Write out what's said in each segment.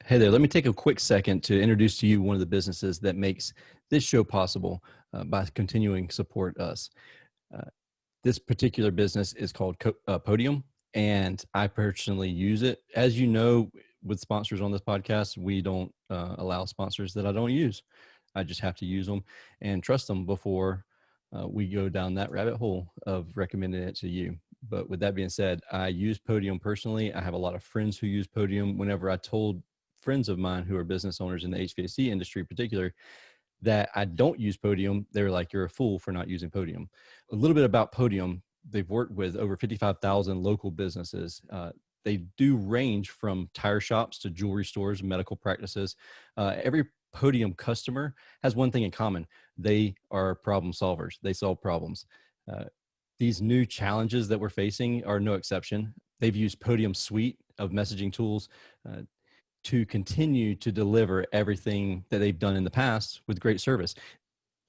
Hey there, let me take a quick second to introduce to you one of the businesses that makes this show possible by continuing to support us. Uh, this particular business is called Podium, and I personally use it. As you know, with sponsors on this podcast, we don't allow sponsors that I don't use. I just have to use them and trust them before we go down that rabbit hole of recommending it to you. But with that being said, I use Podium personally. I have a lot of friends who use Podium. Whenever I told friends of mine who are business owners in the HVAC industry in particular that I don't use Podium, they were like, you're a fool for not using Podium. A little bit about Podium. They've worked with over 55,000 local businesses. They do range from tire shops to jewelry stores, medical practices. Every Podium customer has one thing in common. They are problem solvers. They solve problems. These new challenges that we're facing are no exception. They've used Podium suite of messaging tools to continue to deliver everything that they've done in the past with great service.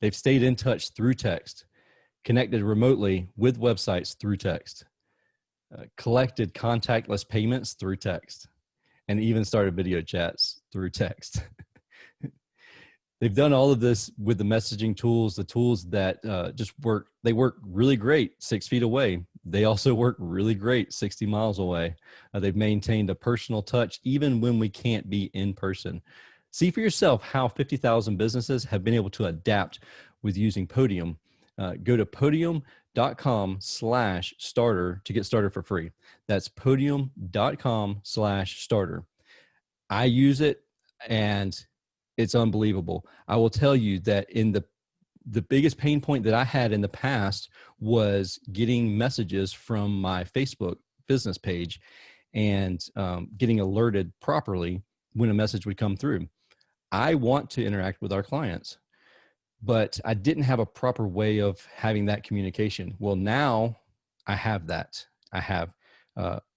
They've stayed in touch through text, connected remotely with websites through text, collected contactless payments through text, and even started video chats through text. They've done all of this with the messaging tools, the tools that just work. They work really great 6 feet away. They also work really great 60 miles away. They've maintained a personal touch even when we can't be in person. See for yourself how 50,000 businesses have been able to adapt with using Podium. Go to podium.com/starter to get started for free. That's podium.com/starter. I use it and it's unbelievable. I will tell you that in the biggest pain point that I had in the past was getting messages from my Facebook business page and getting alerted properly when a message would come through. I want to interact with our clients, but I didn't have a proper way of having that communication. Well, now I have that. I have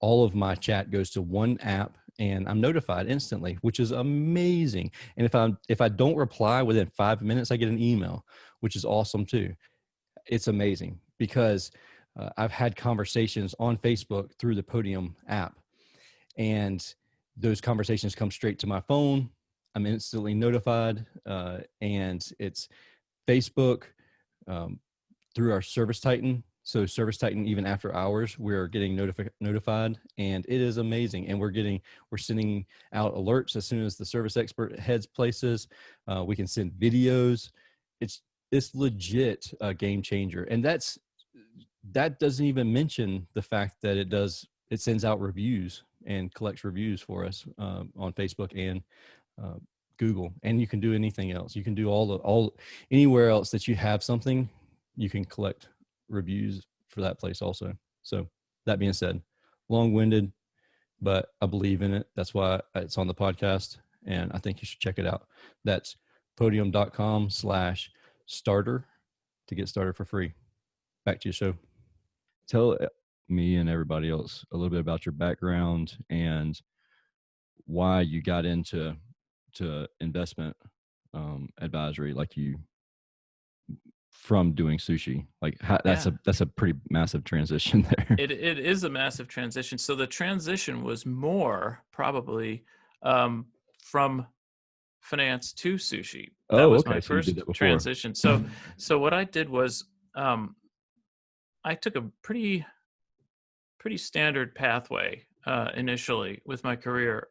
all of my chat goes to one app and I'm notified instantly, which is amazing. And if I don't reply within 5 minutes, I get an email, which is awesome too. It's amazing because I've had conversations on Facebook through the Podium app, and those conversations come straight to my phone. I'm instantly notified, and it's Facebook through our Service Titan. So Service Titan, even after hours, we're getting notified, and it is amazing. And we're sending out alerts as soon as the service expert heads places. We can send videos. It's legit a game changer. And that doesn't even mention the fact that it sends out reviews and collects reviews for us on Facebook and Google. And you can do anything else. You can do anywhere else that you have something, you can collect reviews for that place also. So that being said, long-winded, but I believe in it. That's why it's on the podcast, and I think you should check it out. That's podium.com/starter to get started for free. Back to your show. Tell me and everybody else a little bit about your background and why you got into investment advisory, like you from doing sushi. Like that's a pretty massive transition there. It is a massive transition. So the transition was more probably from finance to sushi. That was Okay. my So you did first that before. transition. So what I did was I took a pretty standard pathway initially with my career.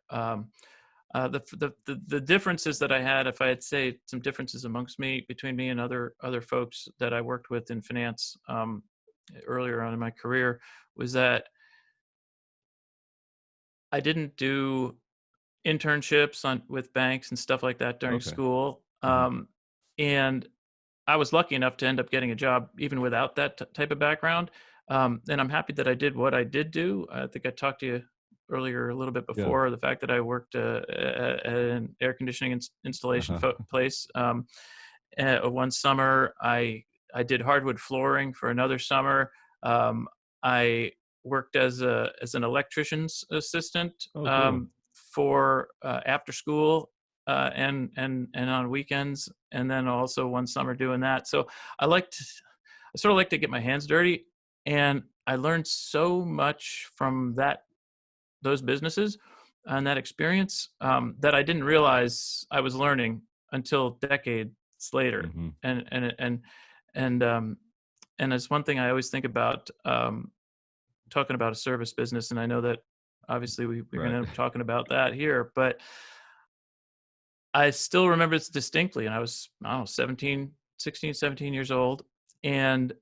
The differences that I had, if I had say some differences between me and other folks that I worked with in finance earlier on in my career, was that I didn't do internships with banks and stuff like that during school. And I was lucky enough to end up getting a job even without that type of background. And I'm happy that I did what I did do. I think I talked to you earlier a little bit before, the fact that I worked at an air conditioning installation place. One summer, I did hardwood flooring for another summer. I worked as an electrician's assistant for after school and on weekends, and then also one summer doing that. So I sort of like to get my hands dirty, and I learned so much from those businesses on that experience that I didn't realize I was learning until decades later. Mm-hmm. And and it's one thing I always think about talking about a service business. And I know that obviously we're going Right. to end up talking about that here, but I still remember this distinctly. And I don't know, 16, 17 years old. And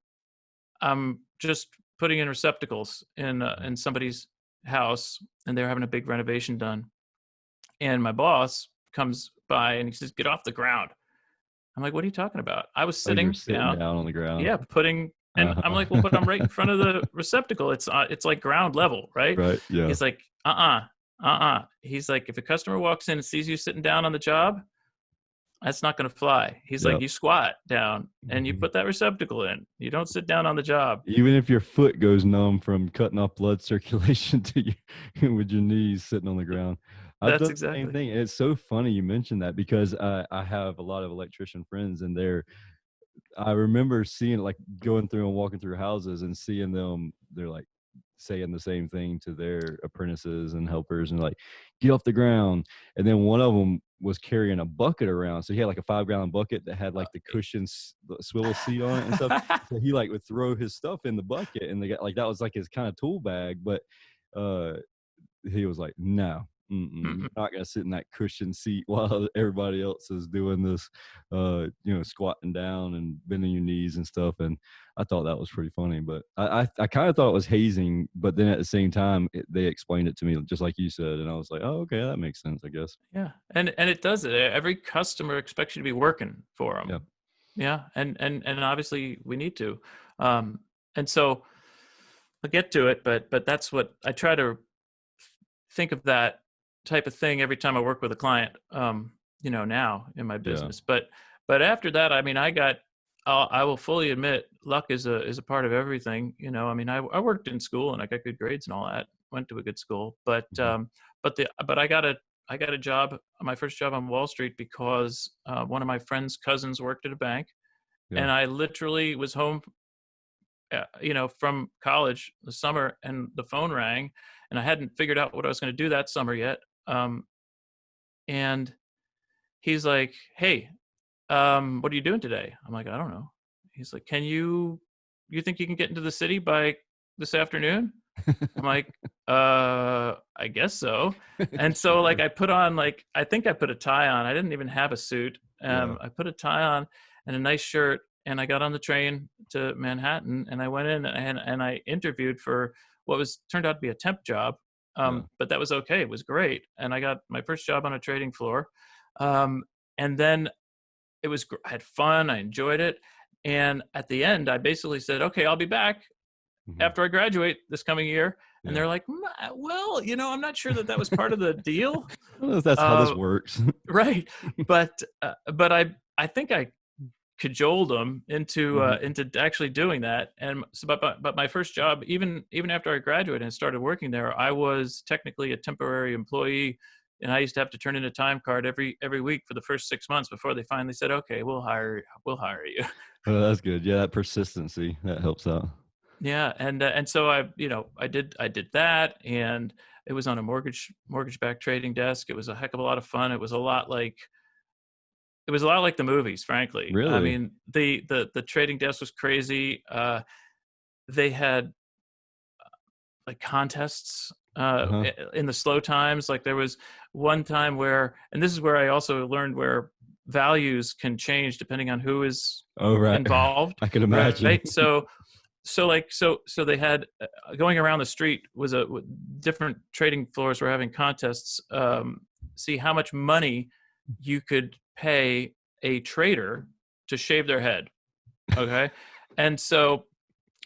I'm just putting in receptacles in somebody's house, and they're having a big renovation done. And my boss comes by and he says, "Get off the ground." I'm like, "What are you talking about?" I was Oh, you were sitting sitting down. down on the ground. Yeah, putting, and I'm Uh-huh. like, "Well, but I'm right in front of the receptacle. It's like ground level, right?" Right. Yeah. He's like, He's like, "If a customer walks in and sees you sitting down on the job, that's not going to fly." He's like, Yeah. "You squat down and you Mhm. put that receptacle in. You don't sit down on the job." Even if your foot goes numb from cutting off blood circulation to you with your knees sitting on the ground. I've That's done the same exactly. thing. It's so funny you mentioned that because I have a lot of electrician friends, and I remember seeing like going through and walking through houses and seeing them, they're like saying the same thing to their apprentices and helpers and like, get off the ground. And then one of them was carrying a bucket around. So he had like a 5 gallon bucket that had like the cushions, the swivel seat on it and stuff. So he like would throw his stuff in the bucket and they got like, that was like his kind of tool bag. But uh he was like, "No, you're Mm-mm. not gonna sit in that cushion seat while everybody else is doing this, squatting down and bending your knees and stuff." And I thought that was pretty funny, but I kind of thought it was hazing, but then at the same time, they explained it to me just like you said, and I was like, "Oh, okay, that makes sense, I guess." Yeah, and it does it. Every customer expects you to be working for Yeah, them. Yeah, and obviously we need to. Um, and so I'll get to it, but that's what I try to think of, that type of thing every time I work with a client. Now in my yeah, business, but after that, I mean, I will fully admit luck is a part of everything. I mean, I worked in school and I got good grades and all that. Went to a good school, mhm, but I got a job, my first job on Wall Street, because one of my friend's cousins worked at a bank, yeah. and I literally was home, from college the summer, and the phone rang, and I hadn't figured out what I was going to do that summer yet. Um, and he's like, "Hey, what are you doing today?" I'm like, "I don't know." He's like, you think you can get into the city by this afternoon?" I'm like, I guess so. And so like Sure. I put on, like, I think I put a tie on. I didn't even have a suit. Yeah, I put a tie on and a nice shirt, and I got on the train to Manhattan, and I went in and I interviewed for what was turned out to be a temp job. yeah. But that was okay. It was great. And I got my first job on a trading floor. Um, and then I had fun. I enjoyed it. And at the end, I basically said, "Okay, I'll be back Mhm, after I graduate this coming year." And yeah. they're like, Well, I'm not sure that that was part of the deal." I don't know if that's how this Uh, works. right. But I think I cajoled them Mhm. into actually doing that. And so, but my first job, even after I graduated and started working there, I was technically a temporary employee. And I used to have to turn in a time card every week for the first 6 months before they finally said, "Okay, we'll hire you." Oh, that's good. Yeah, that persistency, that helps out. Yeah, and so I did that, and it was on a mortgage-backed trading desk. It was a heck of a lot of fun. It was a lot like the movies, frankly. I Really? mean, the trading desk was crazy. They had like contests Uh-huh. in the slow times. Like there was one time where, and this is where I also learned where values can change depending on who is Oh, right. involved, I could imagine. right? So they had going around the street was different trading floors were having contests. See how much money you could pay a trader to shave their head. Okay, and so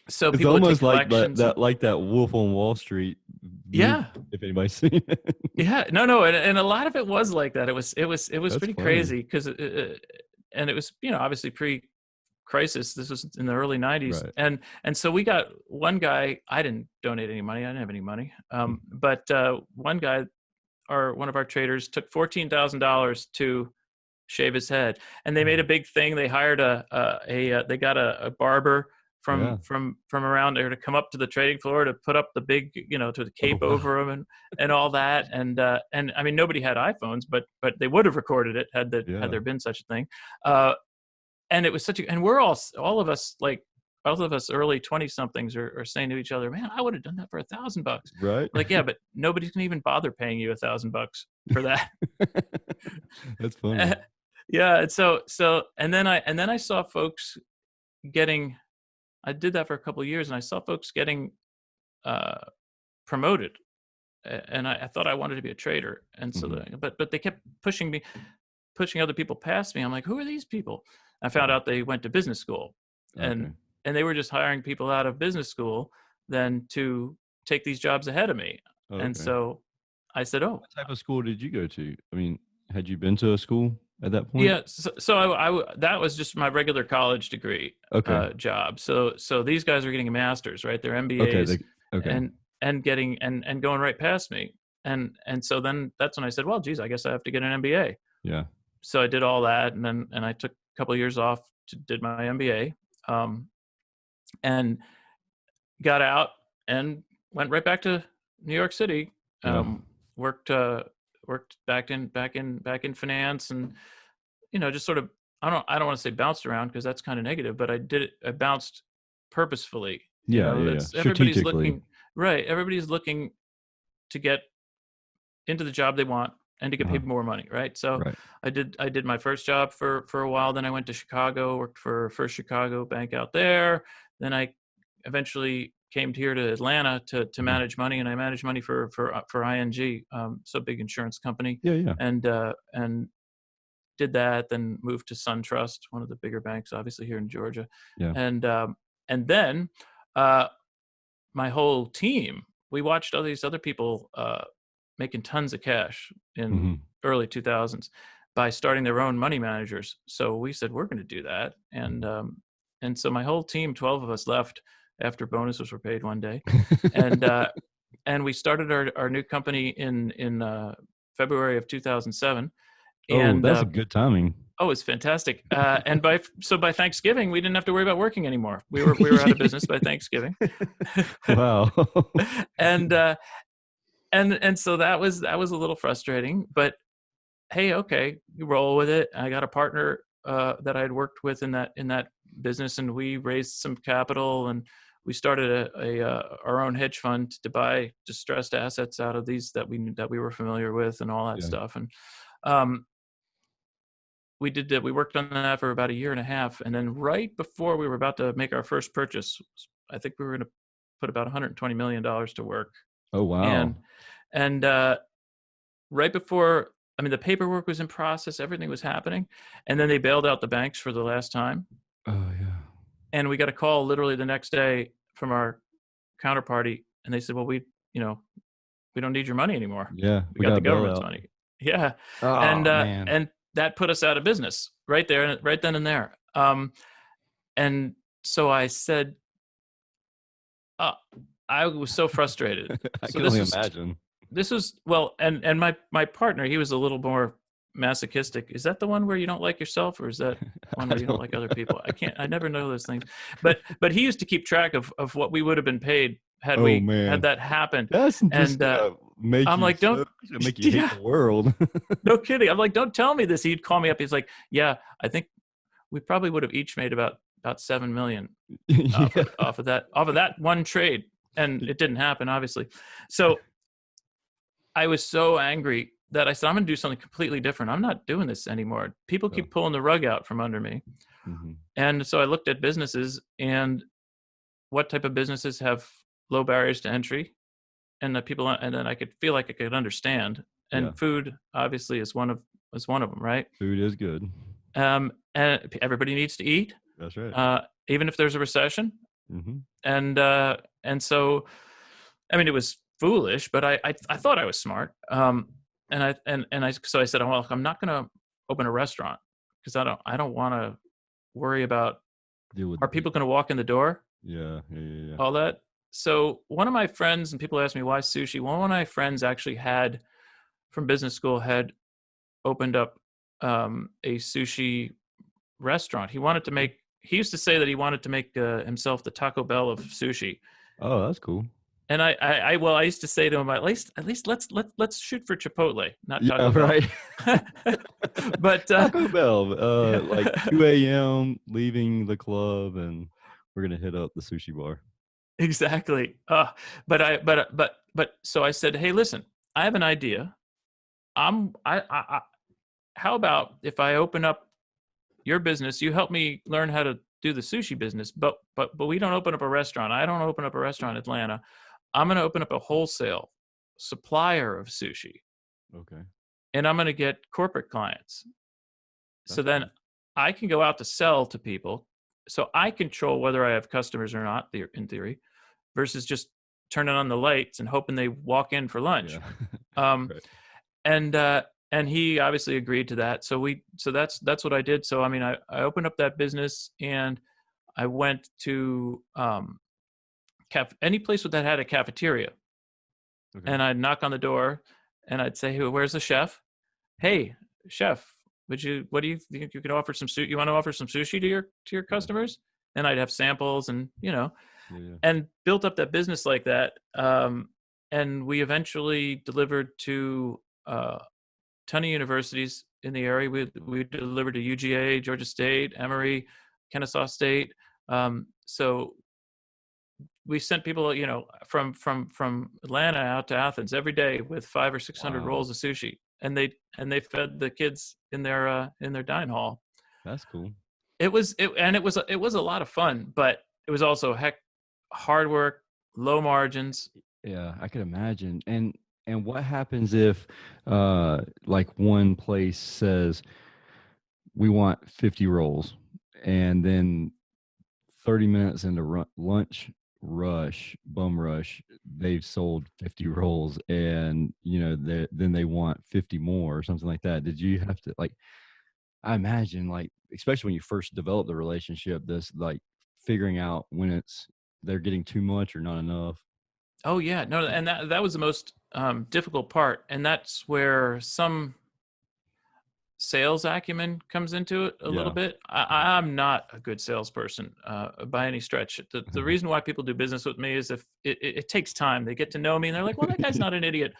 It's people would take almost like collections and that Wolf on Wall Street movie, yeah, if anybody's seen it. yeah, no, and a lot of it was like that. It was That's pretty funny. crazy because and it was obviously pre-crisis. This was in the early '90s, Right. and so we got one guy. I didn't donate any money. I didn't have any money. But one guy, one of our traders, took $14,000 to shave his head, and they made a big thing. They hired they got a barber Yeah. from around there to come up to the trading floor to put up the big, to the Oh, cape wow. over them and all that. And I mean, nobody had iPhones, but they would have recorded it had Yeah. there been such a thing. Uh, and it was and we're all of us early 20 somethings are saying to each other, man, I would have done that for $1,000. Right? Like, yeah, but nobody's gonna even bother paying you $1,000 for that. That's funny. Yeah. And so, and then I saw folks getting, I did that for a couple of years, and I saw folks getting uh, promoted. And I thought I wanted to be a trader. And so, Mhm. but they kept pushing other people past me. I'm like, who are these people? I found out they went to business school, and Okay. they were just hiring people out of business school then to take these jobs ahead of me. Oh, And okay. so I said, oh, What type of school did you go to? I mean, had you been to a school at that point? yeah. So that was just my regular college degree Okay. job. So these guys are getting a master's, right? They're Okay. MBAs, Okay. and getting and going right past me. And so then that's when I said, well, geez, I guess I have to get an MBA. Yeah. So I did all that, and I took a couple of years off to did my MBA, and got out and went right back to New York City. Yeah. Um, worked worked back in finance, and just sort of, I don't want to say bounced around because that's kind of negative, but I bounced purposefully. Yeah. Yeah. Yeah. That's everybody's Strategically. looking, right. Everybody's looking to get into the job they want and to get Uh-huh. paid more money, right? So Right. I did my first job for a while. Then I went to Chicago, worked for First Chicago Bank out there. Then I eventually came here to Atlanta to Mhm. manage money, and I managed money for ING, so big insurance company, Yeah. Yeah. and did that. Then moved to SunTrust, one of the bigger banks, obviously here in Georgia, Yeah. and then uh, my whole team, we watched all these other people making tons of cash in Hmm. early 2000s by starting their own money managers. So we said, we're going to do that. And so my whole team, 12 of us, left after bonuses were paid one day. And and we started our new company in February of 2007. Oh, And that's a good timing. oh, it's fantastic. And by Thanksgiving, we didn't have to worry about working anymore. We were out of business by Thanksgiving. Wow. and and so that was a little frustrating, but hey, okay, you roll with it. I got a partner that I had worked with in that business, and we raised some capital, and we started our own hedge fund to buy distressed assets out of these that we were familiar with and all that Yeah. stuff. And um, we did that. We worked on that for about a year and a half, and then right before we were about to make our first purchase, I think we were going to put about $120 million to work, Oh, wow. and and right before, I mean, the paperwork was in process, everything was happening, and then they bailed out the banks for the last time, Oh, yeah. and we got a call literally the next day from our counterparty, and they said, well, you know we don't need your money anymore, Yeah. we We got got the a government's bailout. money. Yeah. and Oh, man. and that put us out of business right then and there. And so I said, uh, I was so frustrated. I So can only imagine. this was well, and my partner, he was a little more masochistic. Is that the one where you don't like yourself, or is that one I where you don't don't like other know. people? I never know those things. But he used to keep track of what we would have been paid Oh, had man. that happened. That's just And gonna make I'm you like, so don't, it's gonna make you hate yeah, the world. no kidding. I'm like, don't tell me this. He'd call me up. He's like, yeah, I think we probably would have each made about 7 million Yeah. off of that one trade, and it didn't happen, obviously. So I was so angry that I said, I'm going to do something completely different. I'm not doing this anymore. People Yeah. keep pulling the rug out from under me. Mhm. And so I looked at businesses and what type of businesses have low barriers to entry, and and then I could feel like I could understand. Yeah. And food obviously is one of them, right? Food is good. And everybody needs to eat, That's right. even if there's a recession. Mhm. And so, I mean, it was foolish, but I thought I was smart. So I said, oh, well, I'm not going to open a restaurant because I don't want to worry about, Deal with the are people people. going to walk in the door, Yeah. Yeah. Yeah. Yeah. all that. So one of my friends, and people ask me why sushi. One of my friends actually from business school had opened up a sushi restaurant. He wanted to Mhm. make he used to say that he wanted to make himself the Taco Bell of sushi. Oh, that's cool. And I used to say to him, at least let's shoot for Chipotle, not Yeah, Taco Bell. right. But Taco Bell, like 2 a.m. leaving the club, and we're gonna hit up the sushi bar. exactly. But so I said, hey, listen, I have an idea. I how about if I open up your business, you help me learn how to do the sushi business, but we don't open up a restaurant. I don't open up a restaurant in Atlanta. I'm going to open up a wholesale supplier of sushi, Okay, and I'm going to get corporate clients. So that's then cool. I can go out to sell to people. So I control whether I have customers or not, in theory, versus just turning on the lights and hoping they walk in for lunch. Yeah. Um, Right. and uh, and he obviously agreed to that. So that's what I did. So I mean, I opened up that business, and I went to any place that had a cafeteria, Okay. and I'd knock on the door, and I'd say, "Hey, where's the chef? Hey, chef, what do you think you can offer some sushi? You want to offer some sushi to your Yeah. customers?" And I'd have samples, and Yeah. Yeah. and built up that business like that. And we eventually delivered to a ton of universities in the area. We delivered to UGA, Georgia State, Emory, Kennesaw State. So we sent people, from Atlanta out to Athens every day with 500 or 600 Wow, rolls of sushi, and they fed the kids in their dine hall. that's cool. It was a lot of fun, but it was also hard work, low margins. Yeah, I could imagine. And what happens if, like one place says we want 50 rolls, and then 30 minutes into lunch bum rush, they've sold 50 rolls, and then they want 50 more or something like that. Did you have to, like, I imagine, like, especially when you first develop the relationship, this, like, figuring out when they're getting too much or not enough. Oh yeah, no, and that was the most difficult part, and that's where some sales acumen comes into it a little Yeah. bit. I'm not a good salesperson by any stretch. The reason why people do business with me is if it takes time. They get to know me, and they're like, "Well, that guy's not an idiot.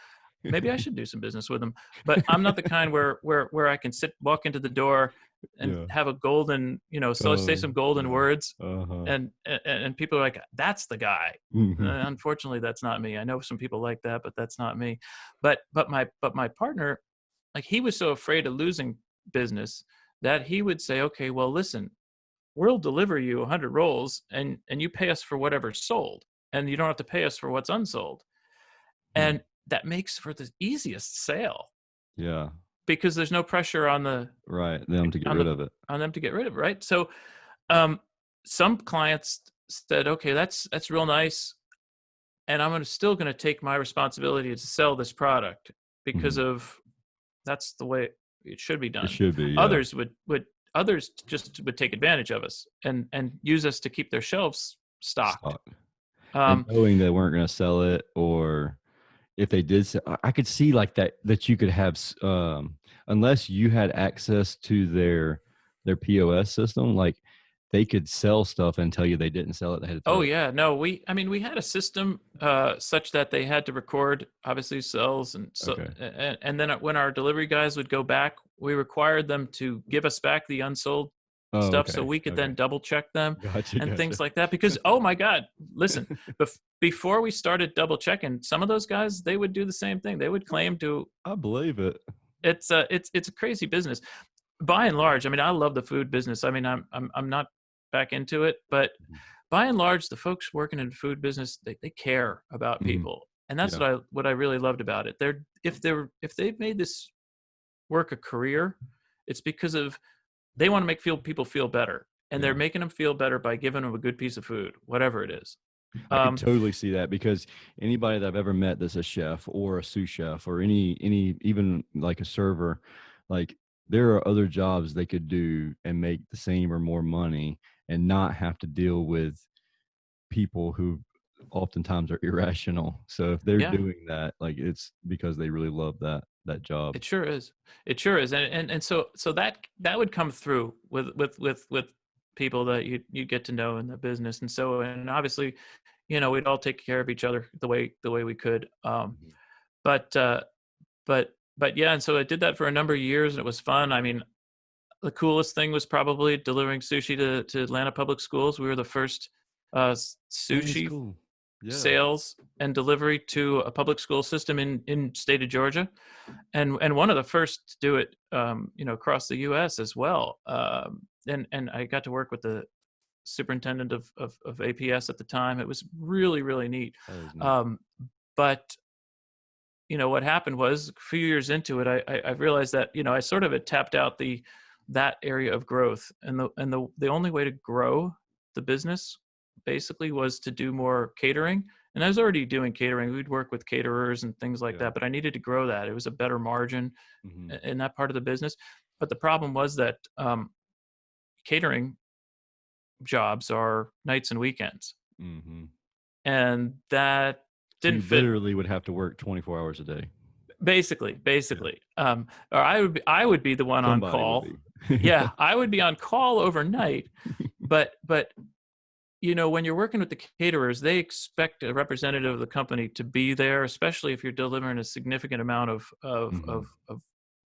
Maybe I should do some business with him." But I'm not the kind where I can walk into the door, and Yeah. have a golden, so say Oh, some golden yeah. words, Uh-huh. and people are like, "That's the guy." Mhm. Unfortunately, that's not me. I know some people like that, but that's not me. But my partner, like, he was so afraid of losing business that he would say, okay, well, listen, we'll deliver you 100 rolls, and you pay us for whatever's sold, and you don't have to pay us for what's unsold. Hmm. And that makes for the easiest sale, Yeah. because there's no pressure Right. Them to get on rid the of it. on them to get rid of it, right? So um some clients said, okay, that's real nice, and still going to take my responsibility to sell this product, because Mhm. of that's the way it should be It done. should be, yeah. Others just would take advantage of us and use us to keep their shelves stocked. Stock. And Um, knowing they weren't gonna sell it, or if they did sell, I could see, like, that you could have unless you had access to their POS system, like, they could sell stuff and tell you they didn't sell it, they had to oh throw it. yeah, no, we had a system such that they had to record obviously sales, and so Okay. and then when our delivery guys would go back, we required them to give us back the unsold Oh, stuff so okay. we could Okay. then double check them Gotcha, and gotcha. things like that. Because, oh my God, listen, before we started double checking, some of those guys, they would do the same thing. They would claim to. I believe it. It's a crazy business. By and large, I mean, I love the food business. I mean, I'm not back into it, but Mhm. by and large, the folks working in the food business, they care about Mhm. people, and that's Yeah. what I really loved about it. If they've made this work a career, it's because of they want to people feel better, and they're Yeah. making them feel better by giving them a good piece of food, whatever it is. I could Um, totally see that, because anybody that I've ever met that's a chef or a sous chef or any even like a server, like, there are other jobs they could do and make the same or more money and not have to deal with people who oftentimes are irrational. So if they're yeah, doing that, like, it's because they really love that job. it sure is. It sure is, and so that would come through with people that you get to know in the business. And so, and obviously, we'd all take care of each other the way we could. Mhm. But but yeah, and so I did that for a number of years, and it was fun. I mean, the coolest thing was probably delivering sushi to Atlanta public schools. We were the first That is sushi cool. Yeah. sales and delivery to a public school system in state of Georgia, and one of the first to do it, across the U.S. as well. And I got to work with the superintendent of APS at the time. It was really, really neat. That is neat. Um, but what happened was a few years into it, I realized that I sort of had tapped out that area of growth, and the only way to grow the business basically was to do more catering. And I was already doing catering. We'd work with caterers and things like Yeah. that, but I needed to grow that. It was a better margin Mhm. in that part of the business. But the problem was that catering jobs are nights and weekends, Mhm. and that So didn't you fit. literally would have to work 24 hours a day. Basically, Yeah. basically. Or I would be the one on Somebody would call. be. Yeah, I would be on call overnight, but when you're working with the caterers, they expect a representative of the company to be there, especially if you're delivering a significant amount of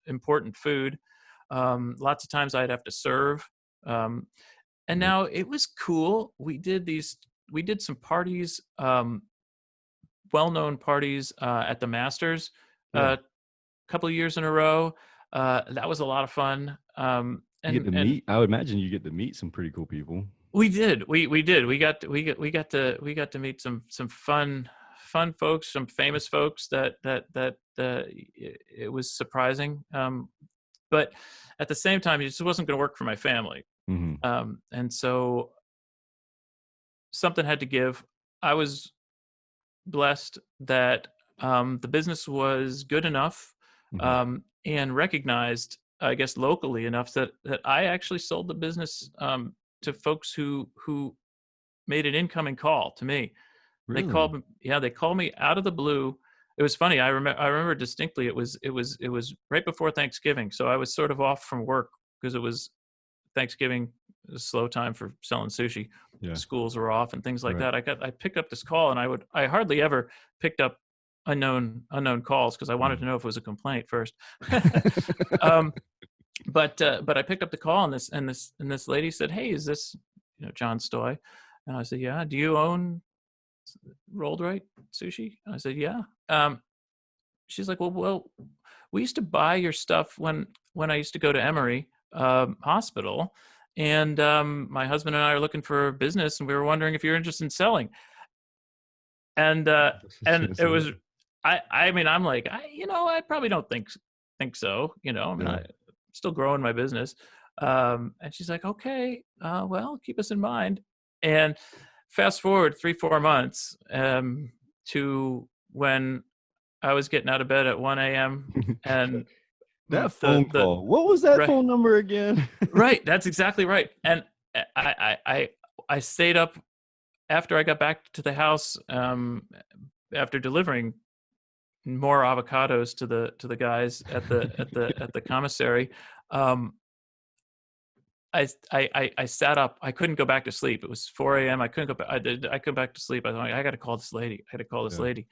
important food. Lots of times I'd have to serve. Um, and Yep. now it was cool. We did some parties, well-known parties at the Masters. Yeah. Uh, Couple of years in a row. That was a lot of fun. You get And to and meet I would imagine you get to meet some pretty cool people. we did. We did. We got to meet some fun folks, some famous folks it was surprising. But at the same time, it just wasn't going to work for my family. Mhm. And so something had to give. I was blessed that the business was good enough, Mhm. and recognized, I guess, locally enough that I actually sold the business to folks who made an incoming call to me. They Really? called me, yeah, they called me out of the blue. It was funny. I remember distinctly. It was right before Thanksgiving, so I was sort of off from work because it was Thanksgiving, a slow time for selling sushi. Yeah. Schools were off and things like Right. that. I picked up this call, and I hardly ever picked up unknown calls because I wanted to Mhm. know if it was a complaint first. um, but I picked up the call, and this lady said, "Hey, is this John Stoy?" And I said, "Yeah." "Do you own Rolled Right Sushi?" And I said, "Yeah." She's like, "Well, we used to buy your stuff when I used to go to Emory Hospital, and my husband and I are looking for business, and we were wondering if you're interested in selling." And and it was, I mean, I'm like, I probably don't think so. I mean, Yeah. I'm still growing my business. And she's like, "Okay, well, keep us in mind." And fast forward 3-4 months, to when I was getting out of bed at 1 a.m. and That the phone the call. What was that right, phone number again? right, that's exactly right. And I stayed up after I got back to the house, after delivering more avocados to the guys at the commissary. um I sat up. I couldn't go back to sleep. It was 4 a.m. I couldn't go back. I couldn't back to sleep. I was like, I got to call this lady. I had to call this Yeah. lady.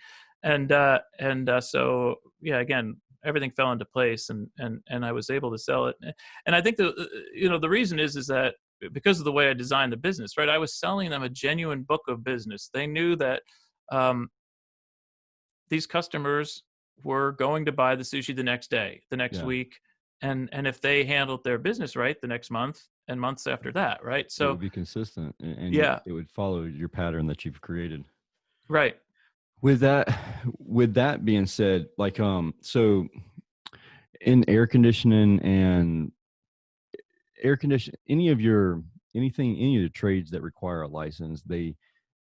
So yeah, again, everything fell into place, and I was able to sell it. And I think the reason is that because of the way I designed the business, right? I was selling them a genuine book of business. They knew that um, these customers were going to buy the sushi the next day, the next Yeah. week, and if they handled their business right, the next month and months after that, right? It So would be consistent and yeah, it would follow your pattern that you've created. right. With that being said, like so in air condition any of the trades that require a license, they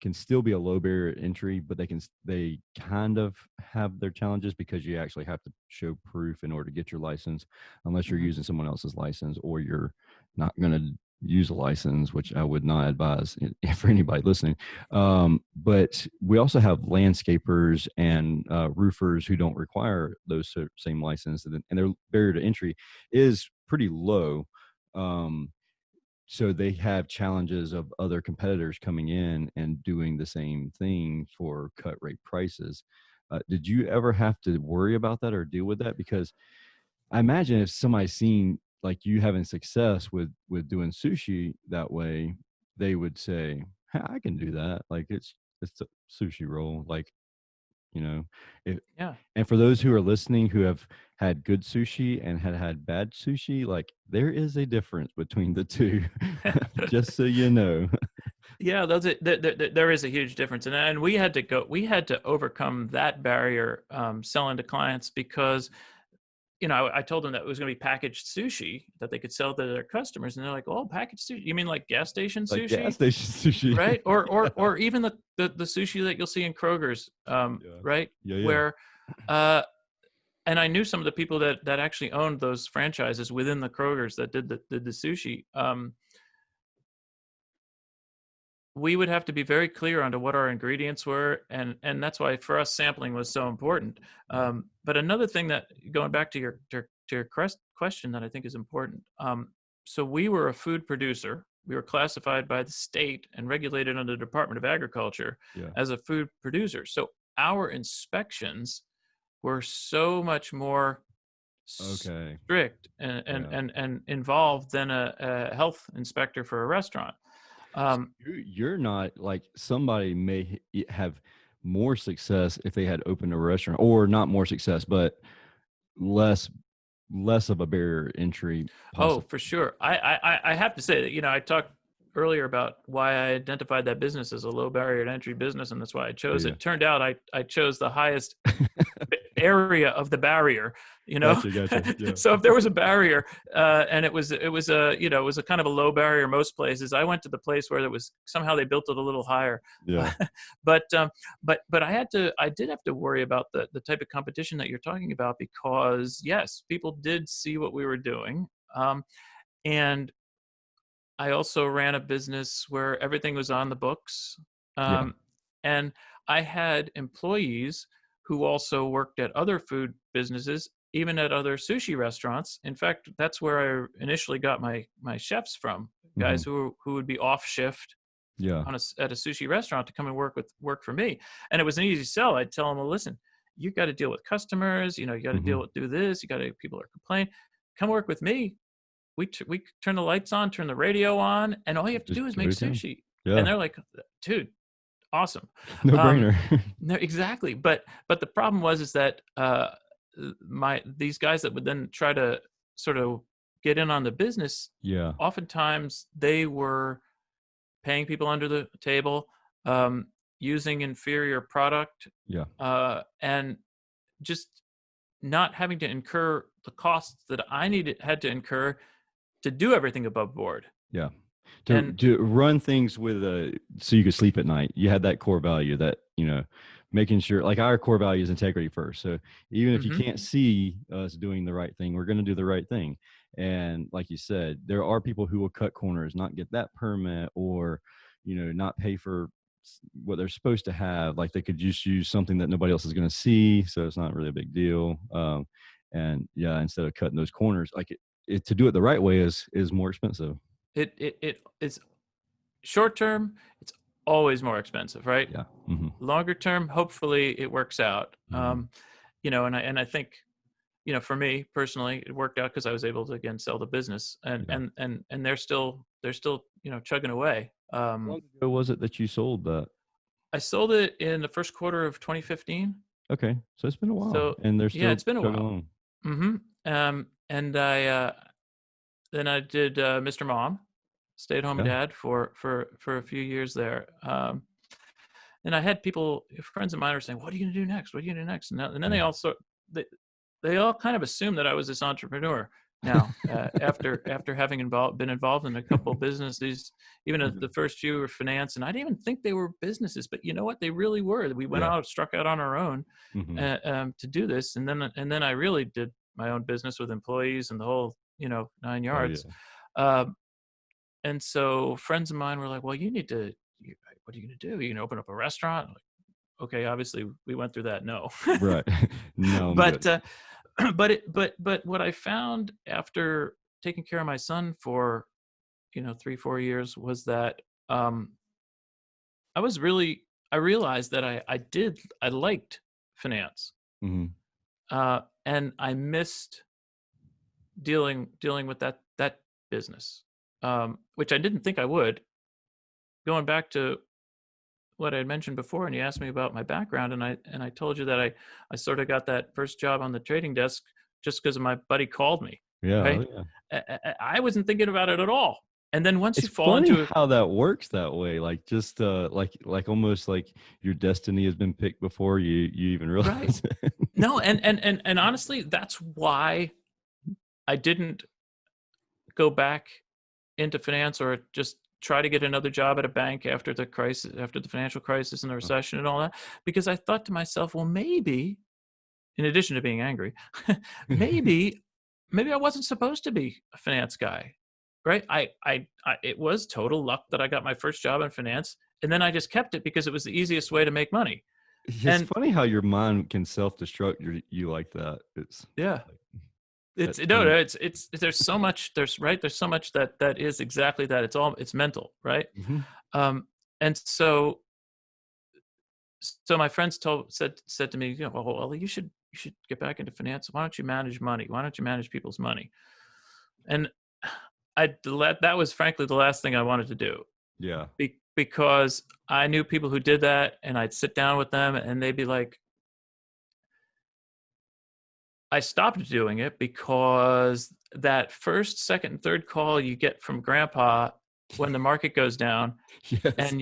can still be a low barrier to entry, but they kind of have their challenges because you actually have to show proof in order to get your license, unless you're Mhm. using someone else's license or you're not going to use a license, which I would not advise for anybody listening. But we also have landscapers and roofers who don't require those same licenses, and their barrier to entry is pretty low. Um, so they have challenges of other competitors coming in and doing the same thing for cut rate prices. Did you ever have to worry about that or deal with that? Because I imagine if somebody's seen like you having success with doing sushi that way, they would say, "Hey, I can do that. Like it's a sushi roll." Like, you know, if, Yeah. and for those who are listening who have had good sushi and had bad sushi, like there is a difference between the two, just so you know. Yeah, there is a huge difference, and we had to overcome that barrier, selling to clients, because I told them that it was going to be packaged sushi that they could sell to their customers, and they're like, "Oh, packaged sushi? You mean like gas station Like gas sushi, station sushi. right? Or Yeah. or even the sushi that you'll see in Kroger's, Yeah. right? Yeah. Yeah. Where, uh, and I knew some of the people that actually owned those franchises within the Kroger's that did the sushi. We would have to be very clear onto what our ingredients were, and that's why for us sampling was so important. Yeah. But another thing, that going back to your question, that I think is important. So we were a food producer. We were classified by the state and regulated under the Department of Agriculture Yeah. as a food producer. So our inspections were so much more Okay. strict and Yeah. involved than a health inspector for a restaurant. So Um, you're not like somebody may have more success if they had opened a restaurant, or not more success, but less less of a barrier entry Oh, possible. for sure. I have to say that, I talked earlier about why I identified that business as a low barrier to entry business, and that's why I chose Yeah. it. Turned out I chose the highest area of the barrier, you know. Gotcha. Gotcha. Yeah. So if there was a barrier, and it was a kind of a low barrier most places, I went to the place where there was somehow they built it a little higher. Yeah. But I did have to worry about the type of competition that you're talking about, because yes, people did see what we were doing. And I also ran a business where everything was on the books. Yeah. Um, and I had employees who also worked at other food businesses, even at other sushi restaurants. In fact, that's where I initially got my chefs from, Hmm. guys who would be off shift Yeah. at a sushi restaurant to come and work for me. And it was an easy sell. I'd tell them, well, listen, you got to deal with customers, you got to Hmm. do this, you got to, people are complaining. Come work with me. We turn the lights on, turn the radio on, and all you have to Just do is go make to town. sushi. And Yeah. they're like, dude, awesome. No Um, brainer. no, exactly. But the problem was is that these guys that would then try to sort of get in on the business, Yeah. oftentimes they were paying people under the table, um, using inferior product, Yeah. and just not having to incur the costs that I had to incur to do everything above board. Yeah. And To run things with so you could sleep at night. You had that core value that, making sure, like, our core value is integrity first. So even if you mhm, can't see us doing the right thing, we're going to do the right thing. And like you said, there are people who will cut corners, not get that permit, or, not pay for what they're supposed to have. Like they could just use something that nobody else is going to see. So it's not really a big deal. And yeah, instead of cutting those corners, like to do it the right way is more expensive. it's short term, it's always more expensive, right? Yeah. Hmm. Longer term, hopefully it works out. Hmm. And I think, for me personally, it worked out because I was able to again sell the business, and Yeah. and they're still chugging away. How long ago was it that you sold that? I sold it in the first quarter of 2015. Okay, so it's been a while, So and they're yeah, still it's been a chugging while. along. hmm and then I did Mr. Mom, stay-at-home Yeah, dad for a few years there. And I had people, friends of mine, were saying, "What are you going to do next? What are you going to do next?" And then yeah, they, they all kind of assumed that I was this entrepreneur. Now, after having been involved in a couple of businesses, even mhm, the first few were finance, and I didn't even think they were businesses, but you know what? They really were. We went yeah, out, struck out on our own mhm. to do this, and then I really did my own business with employees and the whole, nine Oh, yeah, yards. Um, and so friends of mine were like, "Well, what are you going to do? You can open up a restaurant?" I'm like, okay, obviously we went through that. No, right. No, I'm but good. but what I found after taking care of my son for 3-4 years was that I was really I realized that I liked finance, Hmm. and I missed dealing with that business, which I didn't think I would. Going back to what I had mentioned before, and you asked me about my background, and I told you that I sort of got that first job on the trading desk just because my buddy called me, Yeah. Oh, right? yeah. I wasn't thinking about it at all. And then once you It's fall funny into it, how that works that way. Like just like almost like your destiny has been picked before you even right? realize it. No, and honestly, that's why I didn't go back into finance or just try to get another job at a bank after the financial crisis and the recession and all that, because I thought to myself, well, maybe in addition to being angry, maybe maybe I wasn't supposed to be a finance guy, right? It was total luck that I got my first job in finance, and then I just kept it because it was the easiest way to make money. It's And funny how your mind can self-destruct you like that. It's yeah, like it's that no, turn. no, it's there's so much there's so much that is exactly that. It's mental, right? Mhm. Um, and so my friends said to me, well, you should get back into finance. Why don't you manage money? Why don't you manage people's money? And that was frankly the last thing I wanted to do, Yeah. because I knew people who did that, and I'd sit down with them and they'd be like, I stopped doing it because that first, second, and third call you get from grandpa when the market goes down, Yes. and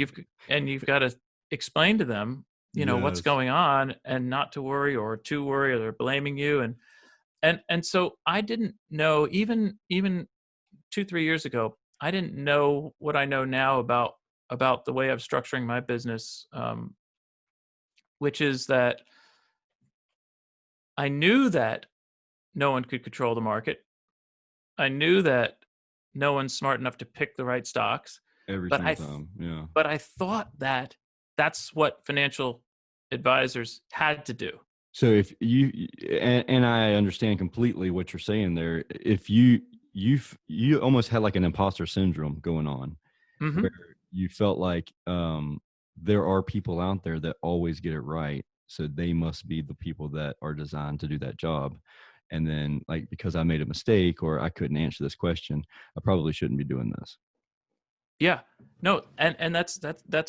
you've got to explain to them, what's Yes. going on, and not to worry or to worry, or they're blaming you. And so I didn't know, even 2-3 years ago, I didn't know what I know now about the way of structuring my business, which is that I knew that no one could control the market. I knew that no one's smart enough to pick the right stocks, Every but single I th- time. Yeah. but I thought that that's what financial advisors had to do. So if and I understand completely what you're saying there. If you almost had like an imposter syndrome going on, where Hmm. you felt like there are people out there that always get it right, so they must be the people that are designed to do that job. And then, like, because I made a mistake or I couldn't answer this question, I probably shouldn't be doing this. Yeah, no, and that's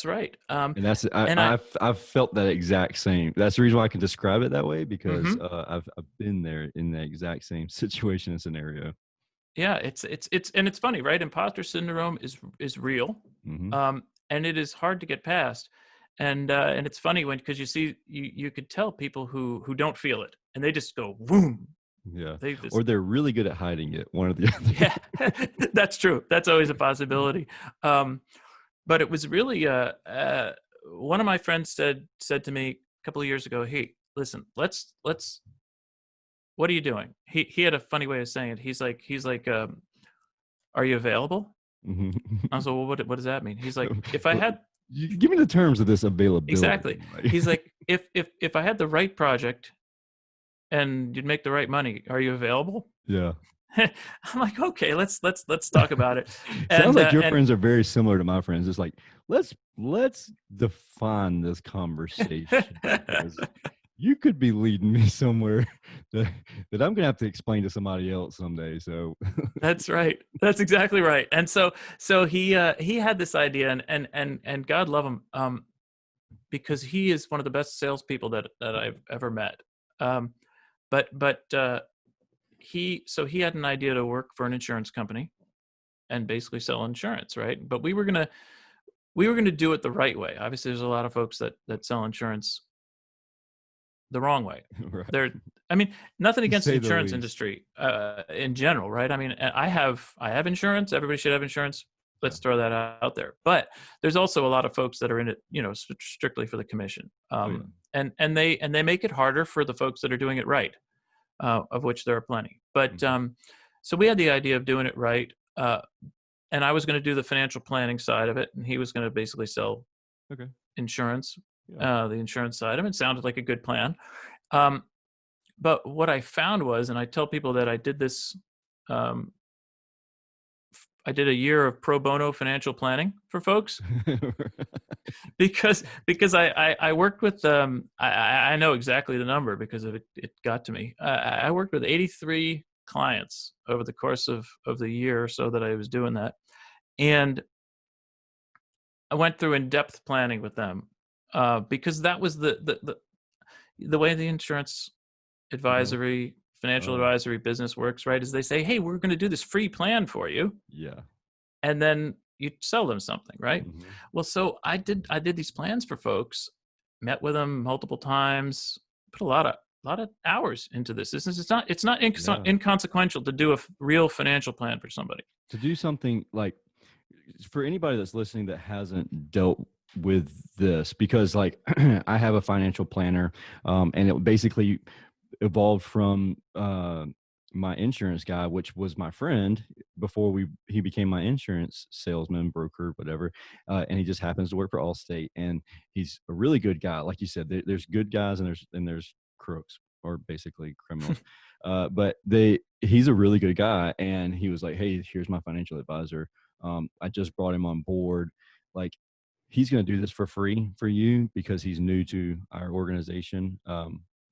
right. And that's And I, I've felt that exact same. That's the reason why I can describe it that way, because hmm I've been there in the exact same situation and scenario. yeah, it's funny, right? Imposter syndrome is real, Hmm. and it is hard to get past. And it's funny because you could tell people who don't feel it, and they just go boom. Yeah, They just or they're really good at hiding it. One or the yeah, other. that's true. That's always a possibility. Um, but it was really one of my friends said to me a couple of years ago, "Hey, listen, let's what are you doing?" He had a funny way of saying it. He's like, "Are you available?" Hmm. I was like, "Well, what does that mean?" He's like, "If I Well, had you give me the terms of this exactly." availability. Like, He's like, "If I had the right project and you'd make the right money, are you available?" yeah. I'm like, "Okay, let's talk about it." Sounds And like your and friends are very similar to my friends. It's like, let's define this conversation, because you could be leading me somewhere that, that I'm gonna have to explain to somebody else someday. So That's right. That's exactly right. And so he had this idea, and God love him, because he is one of the best salespeople that I've ever met. Um, but he had an idea to work for an insurance company and basically sell insurance, right? But we were gonna do it the right way. Obviously, there's a lot of folks that sell insurance the wrong way. right, There, I mean, nothing to against the say the insurance least. industry in general, right? I mean, I have insurance. Everybody should have insurance. Yeah. Let's throw that out there. But there's also a lot of folks that are in it, strictly for the commission, Oh yeah. and they make it harder for the folks that are doing it right, of which there are plenty. But Mhm. so we had the idea of doing it right, and I was going to do the financial planning side of it, and he was going to basically sell Okay. insurance, Yeah. the insurance side of it. It sounded like a good plan. Um, but what I found was, and I tell people that I did this, um, did a year of pro bono financial planning for folks because I worked with I know exactly the number because it got to me. I worked with 83 clients over the course of the year or so that I was doing that, and I went through in-depth planning with them because that was the way the insurance Okay. advisory, financial Oh, advisory business works, right? Is they say, hey, we're going to do this free plan for you, yeah. and then you sell them something, right? Hmm. Well, so I did these plans for folks, met with them multiple times, put a lot of hours into this. It's not Yeah. inconsequential to do a real financial plan for somebody. To do something like, for anybody that's listening that hasn't dealt with this, because like I have a financial planner, and it basically evolved from my insurance guy, which was my friend before he became my insurance salesman, broker, whatever. And he just happens to work for Allstate, and he's a really good guy. Like you said, there's good guys and there's crooks, or basically criminals. But he's a really good guy, and he was like, "Hey, here's my financial advisor. I just brought him on board. Like, he's going to do this for free for you because he's new to our organization.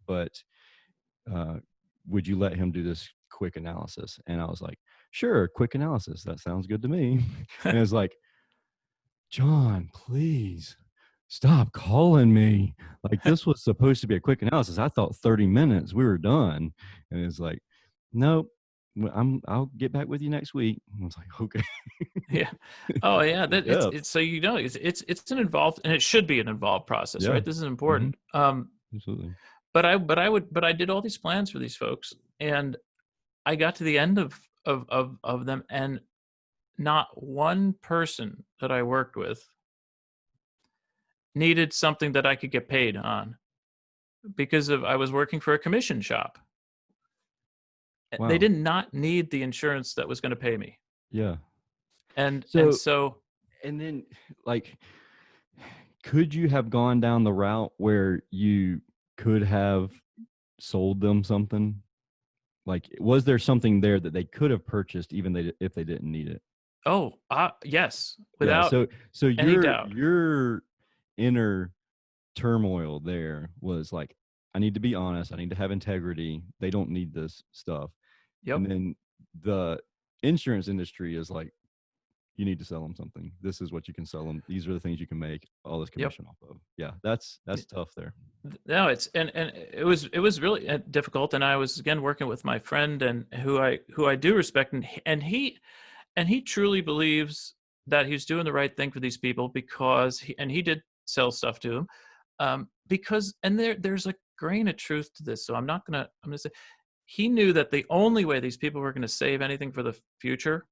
But uh, would you let him do this quick analysis?" And I was like, "Sure, quick analysis. That sounds good to me." And it's like, "John, please stop calling me. Like, this was supposed to be a quick analysis. I thought 30 minutes, we were done." And it's like, "Nope. I'll get back with you next week." I was like, "Okay." Yeah. Oh yeah. In That depth. it's so it's an involved, and it should be an involved process, Yeah. right? This is Hmm. important. Absolutely. But I did all these plans for these folks, and I got to the end of them, and not one person that I worked with needed something that I could get paid on because of I was working for a commission shop. They Wow. did not need the insurance that was going to pay me, Yeah. and So, so and then, like, could you have gone down the route where you could have sold them something? Like, was there something there that they could have purchased even if they didn't need it? yes, Yeah. without So any your doubt. inner turmoil there was like, I need to be honest. I need to have integrity. They don't need this stuff. Yep, And then the insurance industry is like, you need to sell them something. This is what you can sell them. These are the things you can make all this yep. commission off of. Yeah, that's tough there. No, it's and it was really difficult, and I was again working with my friend and who I do respect, and he truly believes that he's doing the right thing for these people because he did sell stuff to him, because and there's a grain of truth to this. So I'm gonna say he knew that the only way these people were going to save anything for the future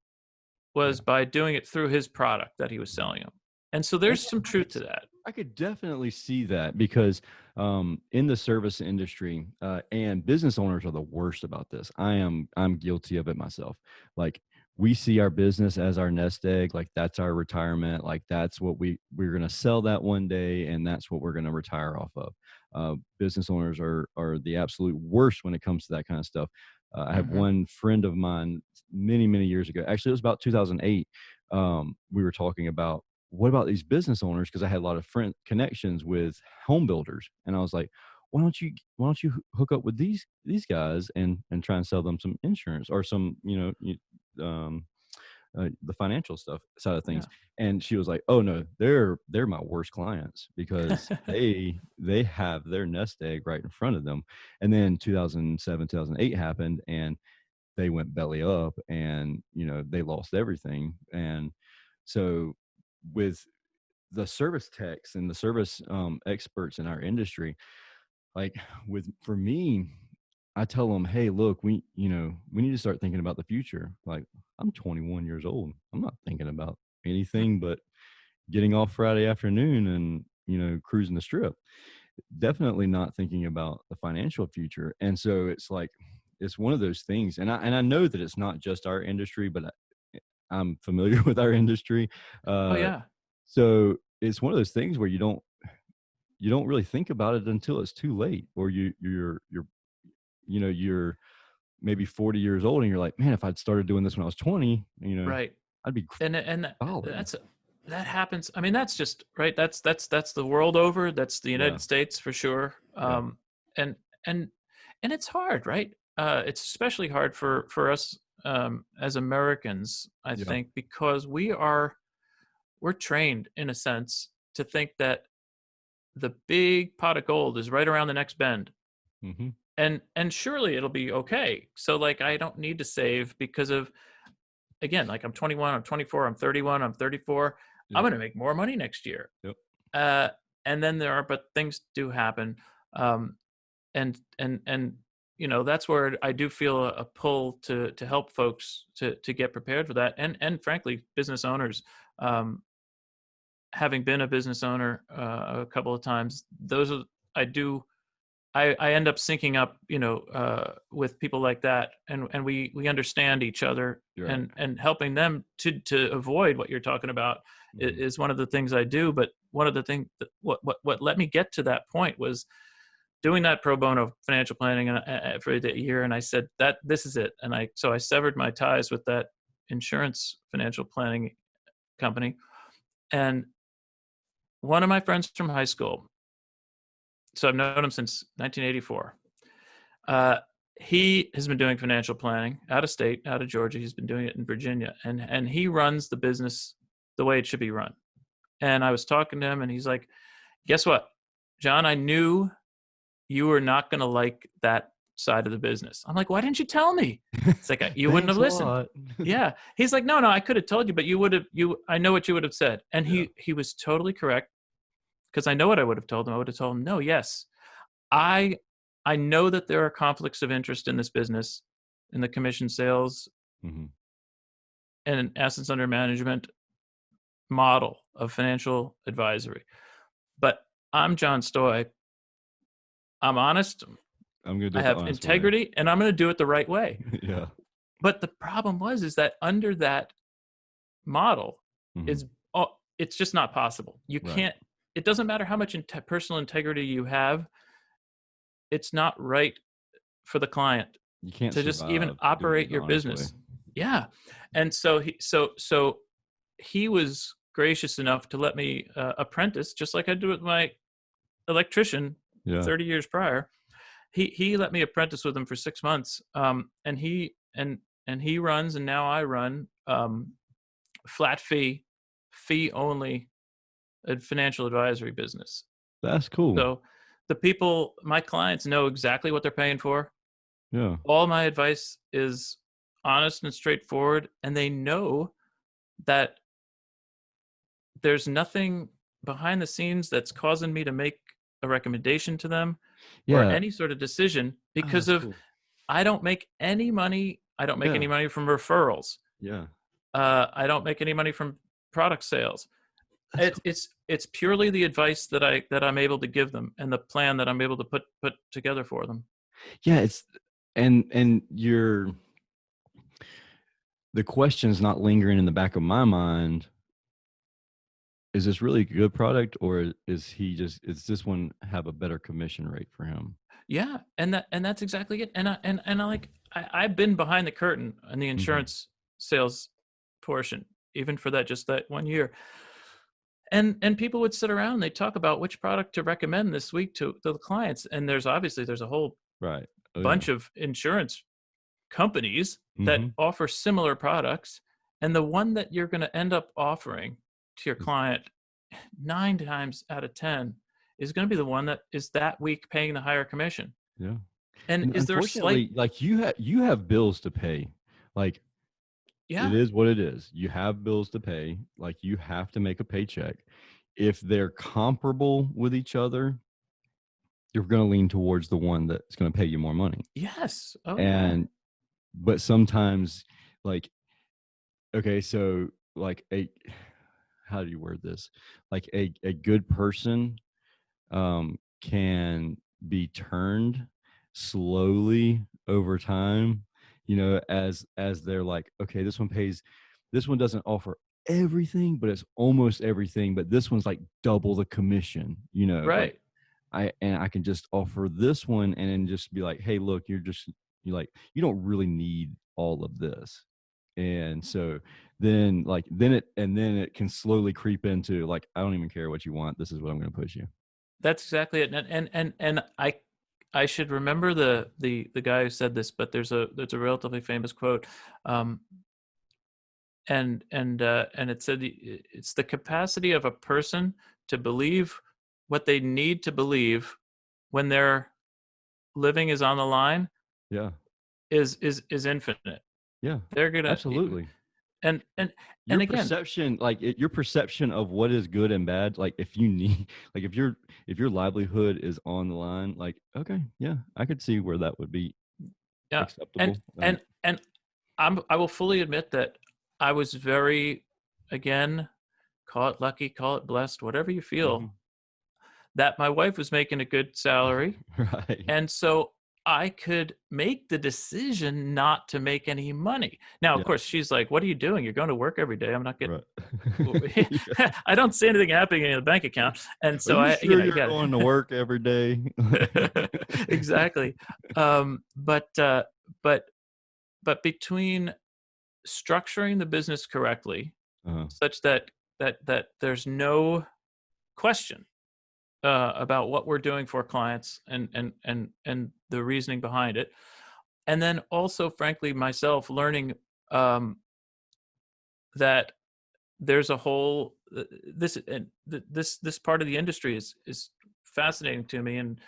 was Yeah. by doing it through his product that he was Mhm. selling them, and so And there's yeah, some truth to that. I could definitely see that because in the service industry, and business owners are the worst about this. I'm guilty of it myself. Like, we see our business as our nest egg, like that's our retirement, like that's what we're going to sell that one day, and that's what we're going to retire off of. Business owners are the absolute worst when it comes to that kind of stuff. I have Hmm. one friend of mine many years ago. Actually, it was about 2008. We were talking about, what about these business owners? Because I had a lot of friend connections with home builders, and I was like, why don't you hook up with these guys and try and sell them some insurance or some, the financial stuff side of things. Yeah. And she was like, "Oh no, they're my worst clients because they have their nest egg right in front of them." And then 2007, 2008 happened, and they went belly up, and they lost everything. And so, with the service techs and the service experts in our industry, like, for me, I tell them, "Hey, look, we need to start thinking about the future." Like, I'm 21 years old. I'm not thinking about anything but getting off Friday afternoon and cruising the strip. Definitely not thinking about the financial future. And so it's like, it's one of those things. And I know that it's not just our industry, but I'm familiar with our industry. Oh Uh, yeah. so it's one of those things where you don't really think about it until it's too late, or you're maybe 40 years old, and you're like, "Man, if I'd started doing this when I was 20, Right. I'd be And solid. that's that happens. I mean, that's just right. That's the world over. That's the Yeah. United States for sure. Yeah. And and and it's hard, right? It's especially hard for us as Americans, I Yeah. think, because we're trained in a sense to think that the big pot of gold is right around the next bend, Hmm. and surely it'll be okay. So like, I don't need to save because of, again, like, I'm 21, I'm 24, I'm 31, I'm 34. I'm Yeah. going to make more money next year. Yep. Uh, and then but things do happen. Um, and that's where I do feel a pull to help folks to get prepared for that. And frankly, business owners, um, having been a business owner a couple of times, those are, I do, I end up syncing up, with people like that, and we understand each other, You're right. and helping them to avoid what you're talking about Hmm. is one of the things I do. But one of the things that what let me get to that point was doing that pro bono financial planning for the year, and I said that this is it, and I severed my ties with that insurance financial planning company, and one of my friends from high school, so I've known him since 1984. Uh, he has been doing financial planning out of state, out of Georgia. He's been doing it in Virginia, and he runs the business the way it should be run. And I was talking to him, and he's like, "Guess what, John? I knew you were not going to like that side of the business." I'm like, "Why didn't you tell me?" It's like, "You wouldn't Thanks have a listened." lot. Yeah. He's like, "No, I could have told you, but you would have. I know what you would have said." And Yeah. he was totally correct, because I know what I would have told him. I would have told him, "No, yes, I I know that there are conflicts of interest in this business, in the commission sales Hmm. and assets under management model of financial advisory. But I'm John Stoj. I'm honest. I'm gonna do I it the have honest way. integrity, and I'm going to do it the right way." Yeah. But the problem is that under that model Hmm. is, it's just not possible. You Right. can't. It doesn't matter how much personal integrity you have. It's not right for the client You can't to just even survive doing it operate the your honest way. business. Yeah. And so he was gracious enough to let me apprentice, just like I do with my electrician Yeah. 30 years prior. He let me apprentice with him for 6 months. And he runs, and now I run, flat fee only, a financial advisory business. That's cool. So the people, my clients, know exactly what they're paying for. Yeah. All my advice is honest and straightforward, and they know that there's nothing behind the scenes that's causing me to make a recommendation to them or Yeah. any sort of decision, Oh, because that's of, cool. I don't make any money. I don't make Yeah. any money from referrals. Yeah. I don't make any money from product sales. That's It's cool. it's it's purely the advice that I'm able to give them, and the plan that I'm able to put together for them. Yeah. It's and you're the question's not lingering in the back of my mind. Is this really a good product, or is this one have a better commission rate for him? Yeah, and that's exactly it. And I like, I've been behind the curtain on the Hmm. insurance sales portion, even for that, just that 1 year. And people would sit around, they talk about which product to recommend this week to the clients. And there's a whole Right. Oh yeah. bunch of insurance companies that Hmm. offer similar products. And the one that you're going to end up offering to your client 9 times out of 10 is going to be the one that is that week paying the higher commission. Yeah. And And is there a slight, unfortunately, like you have bills to pay. Like it yeah, is what it is. You have bills to pay. Like you have to make a paycheck. If they're comparable with each other, you're going to lean towards the one that's going to pay you more money. yes, oh yeah, And but sometimes, like, okay, so like a how do you word this? Like a good person can be turned slowly over time, as they're like, okay, this one doesn't offer everything, but it's almost everything, but this one's like double the commission, like right, I can just offer this one and then just be like, hey, look, you don't really need all of this. And so then it can slowly creep into like, I don't even care what you want. This is what I'm going to push you. That's exactly it. And I should remember the guy who said this, but there's a relatively famous quote, um, and it said it's the capacity of a person to believe what they need to believe when their living is on the line Yeah. is infinite. Yeah. They're gonna Absolutely. and and Your and again, perception, like your perception of what is good and bad, like if you need, like if your livelihood is on the line, like, okay, yeah, I could see where that would be yeah, and acceptable. and I will fully admit that I was very, again, call it lucky, call it blessed, whatever you feel, Mhm. that my wife was making a good salary, Right. and so I could make the decision not to make any money. Now, of Yeah. course, she's like, "What are you doing? You're going to work every day. I'm not getting." Right. Yeah. I don't see anything happening in the bank account, and Are so you I, you sure know, you you're got going to work every day? exactly. Um, but uh, but but between structuring the business correctly, Uh-huh. such that there's no question about what we're doing for clients and the reasoning behind it, and then also, frankly, myself learning um, that there's a whole this and this part of the industry is fascinating to me. And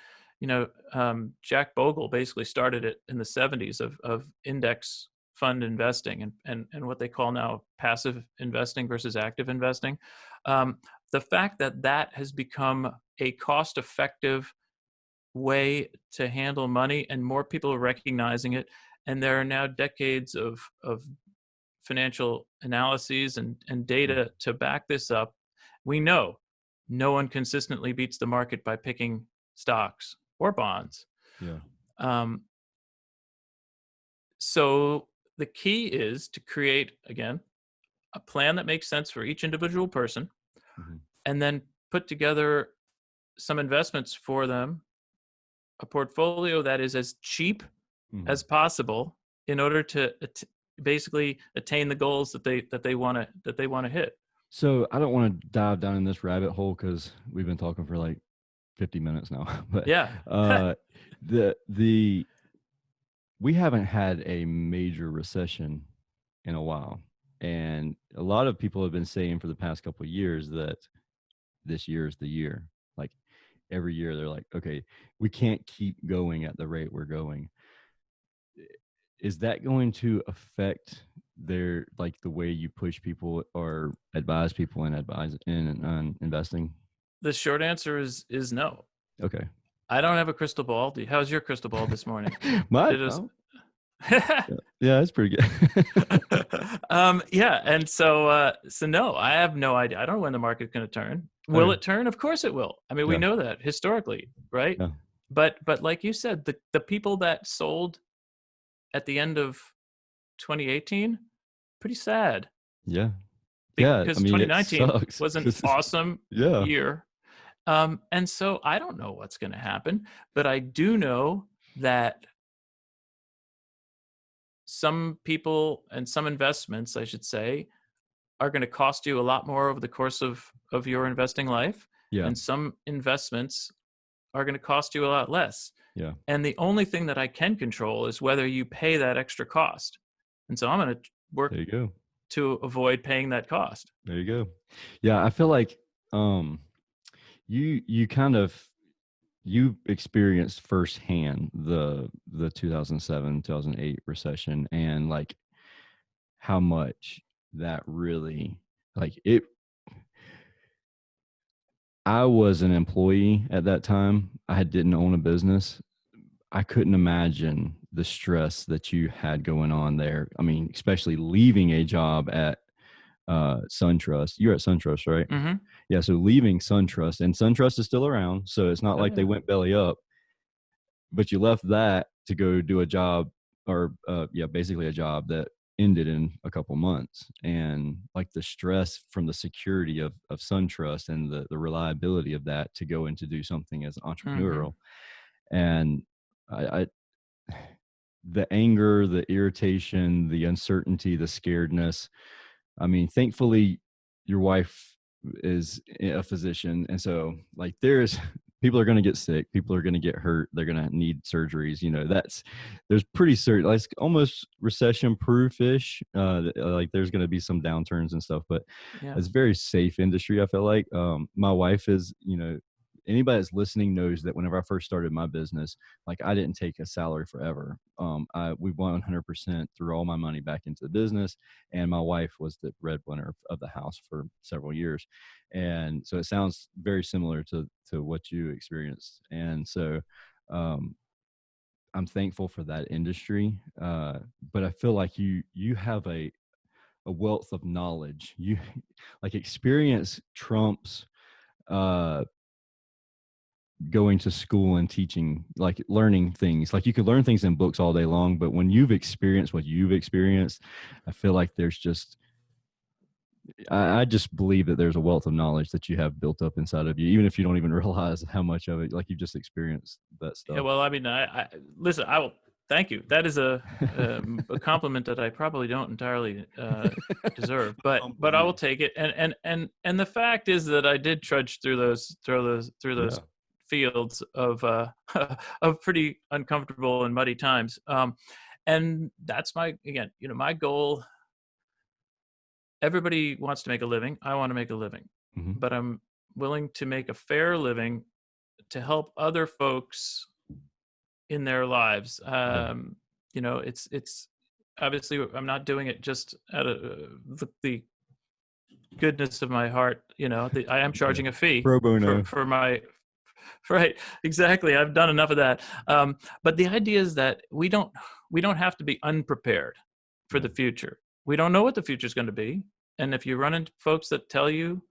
Jack Bogle basically started it in the 70s of index fund investing and what they call now passive investing versus active investing. um, the fact that that has become a cost effective way to handle money, and more people are recognizing it, and there are now decades of financial analyses and Mm. data to back this up. We know no one consistently beats the market by picking stocks or bonds. Yeah. Um, so the key is to create, again, a plan that makes sense for each individual person, Mhm. and then put together some investments for them, a portfolio that is as cheap Mhm. as possible in order to basically attain the goals that they want to hit. So I don't want to dive down in this rabbit hole because we've been talking for like 50 minutes now. But Yeah. uh, the we haven't had a major recession in a while, and a lot of people have been saying for the past couple of years that this year is the year. Like every year, they're like, okay, we can't keep going at the rate we're going. Is that going to affect their, like, the way you push people or advise people and advise in investing? The short answer is no. Okay. I don't have a crystal ball. How's your crystal ball this morning? My Did it oh, yeah, that's pretty good. yeah, and so no, I have no idea. I don't know when the market's going to turn. Will Okay. it turn? Of course it will. I mean, we Yeah. know that historically, right? Yeah. But like you said, the people that sold at the end of 2018, pretty sad, Yeah. Yeah. I because mean, it 2019 sucks was an 'cause awesome yeah. year. And so I don't know what's going to happen, but I do know that some people and some investments, I should say, are going to cost you a lot more over the course of your investing life, Yeah. and some investments are going to cost you a lot less. Yeah. And the only thing that I can control is whether you pay that extra cost. And so I'm going to work There you go. to avoid paying that cost. There you go. Yeah, I feel like um you kind of you experienced firsthand the 2007 2008 recession, and like how much that really, like it. I was an employee at that time. I didn't own a business. I couldn't imagine the stress that you had going on there. I mean, especially leaving a job at SunTrust. You're at SunTrust, right? Mm-hmm. Yeah. So leaving SunTrust, and SunTrust is still around. So it's not Oh like they yeah. went belly up, but you left that to go do a job, or yeah, basically a job that ended in a couple months. And like the stress from the security of SunTrust and the reliability of that to go and to do something as Mm-hmm. entrepreneurial. And I the anger, the irritation, the uncertainty, the scaredness. I mean, thankfully, your wife is a physician, and so like there's people are going to get sick, people are going to get hurt, they're going to need surgeries. That's there's pretty certain, like almost recession proof-ish. Like there's going to be some downturns and stuff, but Yeah. it's very safe industry. I feel like my wife is, anybody that's listening knows that whenever I first started my business, like I didn't take a salary forever. We 100% threw all my money back into the business, and my wife was the breadwinner of the house for several years. And so it sounds very similar to what you experienced. And so um, I'm thankful for that industry. But I feel like you have a wealth of knowledge. You like experience trumps uh going to school and teaching, like learning things. Like you could learn things in books all day long, but when you've experienced what you've experienced, I feel like there's just I just believe that there's a wealth of knowledge that you have built up inside of you, even if you don't even realize how much of it, like you just experienced that Yeah. stuff. Well, I mean, I listen. I will thank you. That is a compliment that I probably don't entirely deserve, but I will Compliment. take it. And the fact is that I did trudge through those Yeah. fields of of pretty uncomfortable and muddy times. And that's my goal. Everybody wants to make a living. I want to make a living, Hmm. but I'm willing to make a fair living to help other folks in their lives. Yeah. It's obviously I'm not doing it just out of the goodness of my heart. I am Yeah. charging a fee Pro for bono. for my right. Exactly. I've done enough of that. But the idea is that we don't have to be unprepared for Yeah. the future. We don't know what the future is going to be, and if you run into folks that tell you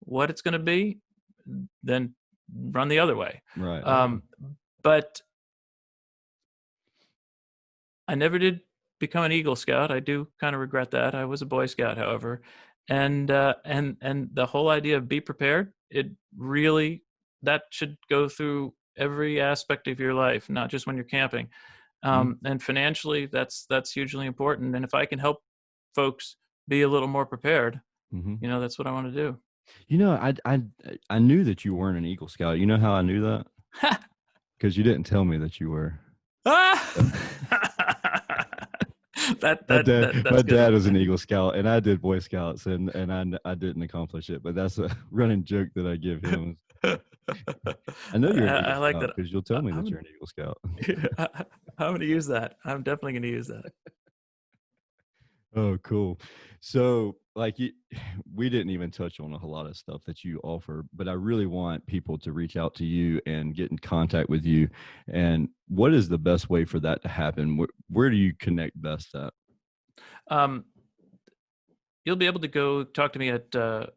what it's going to be, then run the other way. Right. Okay. Um, but I never did become an Eagle Scout. I do kind of regret that. I was a Boy Scout, however, and the whole idea of be prepared. It really that should go through every aspect of your life, not just when you're camping. Mm-hmm. And financially, that's hugely important. And if I can help folks be a little more prepared, Mm-hmm. that's what I want to do. I knew that you weren't an Eagle Scout. You know how I knew that? Because you didn't tell me that you were. Ah! that My that dad, that my that's good. dad was an Eagle Scout, and I did Boy Scouts, and I didn't accomplish it. But that's a running joke that I give him. I know you're an Eagle I like Scout that. because you'll tell me that I'm you're an Eagle Scout. I'm gonna use that. I'm definitely gonna use that. Oh, cool. So, like, we didn't even touch on a whole lot of stuff that you offer, but I really want people to reach out to you and get in contact with you. And what is the best way for that to happen? Where do you connect best at? Um, you'll be able to go talk to me at get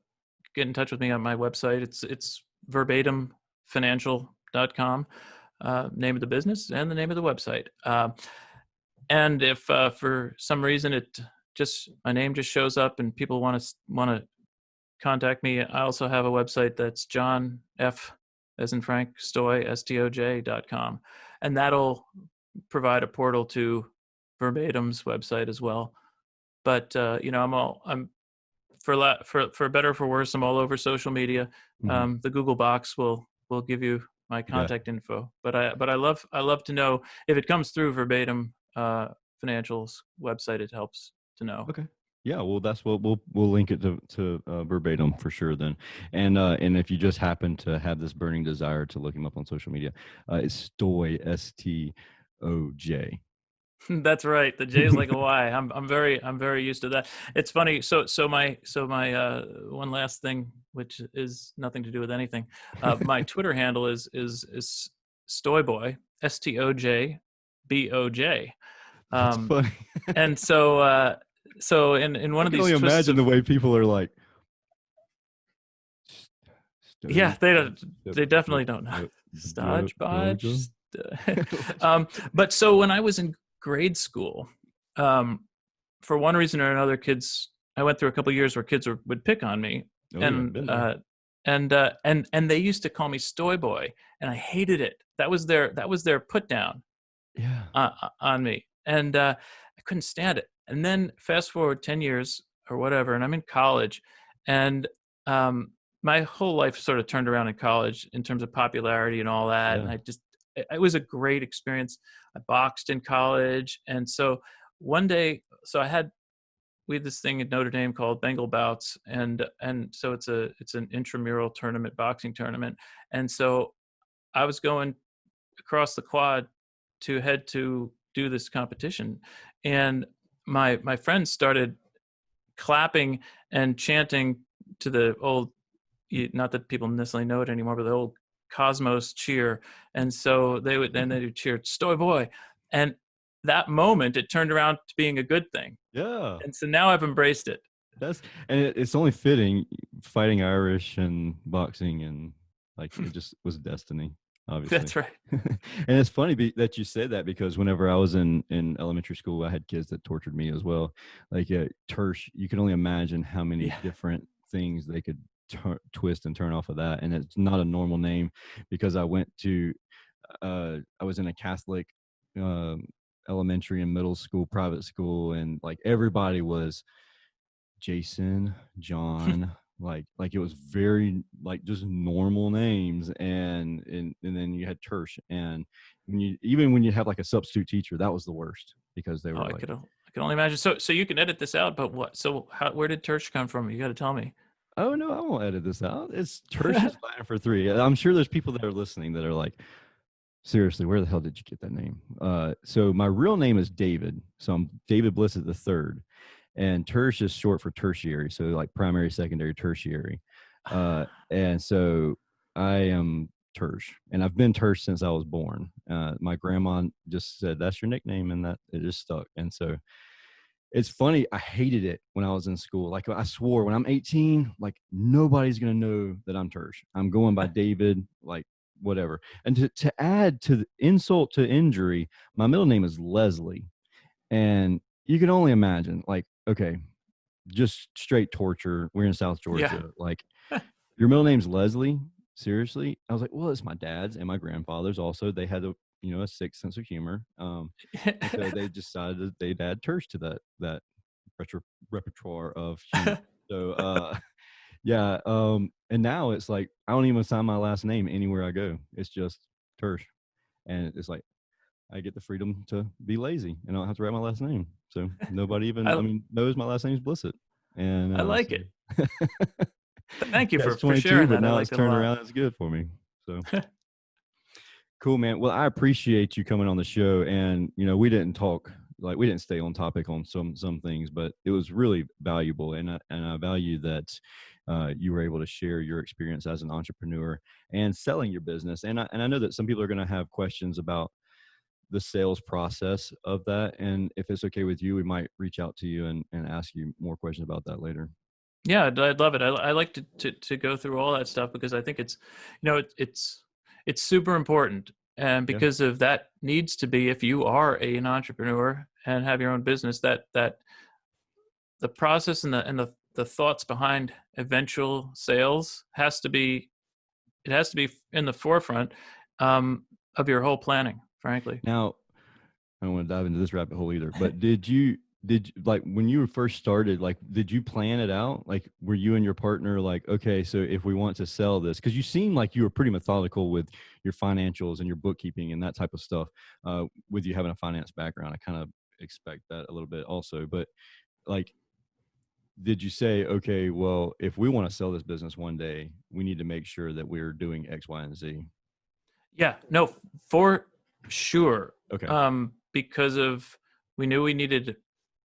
in touch with me on my website. It's verbatimfinancial.com, name of the business and the name of the website. And if for some reason it just my name just shows up and people want to contact me, I also have a website that's John F as in Frank Stoj STOJ.com, and that'll provide a portal to Verbatim's website as well. But I'm for better or for worse, I'm all over social media. Mhm. The Google box will give you my Yeah. contact info. But I love to know if it comes through Verbatim Financials website. It helps to know. Okay. Yeah, well, that's what we'll link it to verbatim for sure then, and if you just happen to have this burning desire to look him up on social media, it's Stoj STOJ. That's right. The J is like a Y. I'm very used to that. It's funny. So my one last thing, which is nothing to do with anything. My Twitter handle is Stoyboy STOJBOJ. That's Um, funny. and so in one I of can these only twists imagine the of way people are like, yeah, Stoj, they definitely don't know. Stodge bodge. But so when I was in grade school, um, for one reason or another, I went through a couple of years where kids would pick on me, Oh yeah, and been there. and they used to call me Stoy Boy, and I hated it. That was their put down Yeah. on me. and I couldn't stand it. And then fast forward 10 years or whatever, and I'm in college, and um, my whole life sort of turned around in college in terms of popularity and all that. And Yeah. it was a great experience. I boxed in college, and so one day, so we had this thing at Notre Dame called Bengal Bouts, and so it's an intramural tournament, boxing tournament, and so I was going across the quad to head to do this competition, and my friends started clapping and chanting to the old, not that people necessarily know it anymore, but the old Cosmos cheer, and so they would cheer "Stoj boy," and that moment it turned around to being a good thing, Yeah. and so now I've embraced it. That's and it's only fitting fighting Irish and boxing and like it just was destiny, obviously. That's right. And it's funny that you said that because whenever I was in elementary school, I had kids that tortured me as well. Like Tersh, you can only imagine how many Yeah. different things they could twist and turn off of that. And it's not a normal name because I was in a Catholic um, elementary and middle school, private school, and like everybody was Jason, John, like it was very like just normal names, and then you had Tersh, and when you have like a substitute teacher, that was the worst because they Oh, were like, I can only imagine. So you can edit this out, but what? So where did Tersh come from? You got to tell me. oh no, I won't edit this out. It's Tersh is Latin for three. I'm sure there's people that are listening that are like, seriously, where the hell did you get that name? So my real name is David. So I'm David Blissett the third, and tertiary is short for tertiary. So like primary, secondary, tertiary. And so I am Tersh, and I've been Tersh since I was born. My grandma just said that's your nickname, and that it just stuck. And so it's funny. I hated it when I was in school. Like I swore when I'm 18, like nobody's gonna know that I'm Tersh. I'm going by David, like whatever. And to add to the insult to injury, my middle name is Leslie. And you can only imagine, like, okay, just straight torture. We're in South Yeah. Georgia. Like, your middle name's Leslie? Seriously? I was like, well, it's my dad's and my grandfather's also. They had a sick sense of humor. And so they decided that they'd add Tersh to that repertoire of humor. So yeah. And now it's like I don't even sign my last name anywhere I go. It's just Tersh. And it's like I get the freedom to be lazy and I don't have to write my last name. So nobody even, I knows my last name is Blissett. And I like it. Thank you yeah, it's for 22, sharing but that. I now it's like it a turned lot. around. It's good for me. So cool, man. Well, I appreciate you coming on the show. And, we didn't talk, like we didn't stay on topic on some things, but it was really valuable. And I value that you were able to share your experience as an entrepreneur and selling your business. And I know that some people are going to have questions about the sales process of that. And if it's okay with you, we might reach out to you and ask you more questions about that later. Yeah, I'd love it. I like to go through all that stuff because I think it's, it's super important, and Yeah. because of that needs to be, if you are an entrepreneur and have your own business, that the process and the thoughts behind eventual sales has to be in the forefront of your whole planning, frankly. Now, I don't want to dive into this rabbit hole either, but did you like when you first started, like, did you plan it out? Like, were you and your partner like, okay, so if we want to sell this, because you seem like you were pretty methodical with your financials and your bookkeeping and that type of stuff, with you having a finance background, I kind of expect that a little bit also, but like, did you say, okay, well, if we want to sell this business one day, we need to make sure that we're doing X, Y, and Z? Yeah, no, for sure. Okay. Because of we knew we needed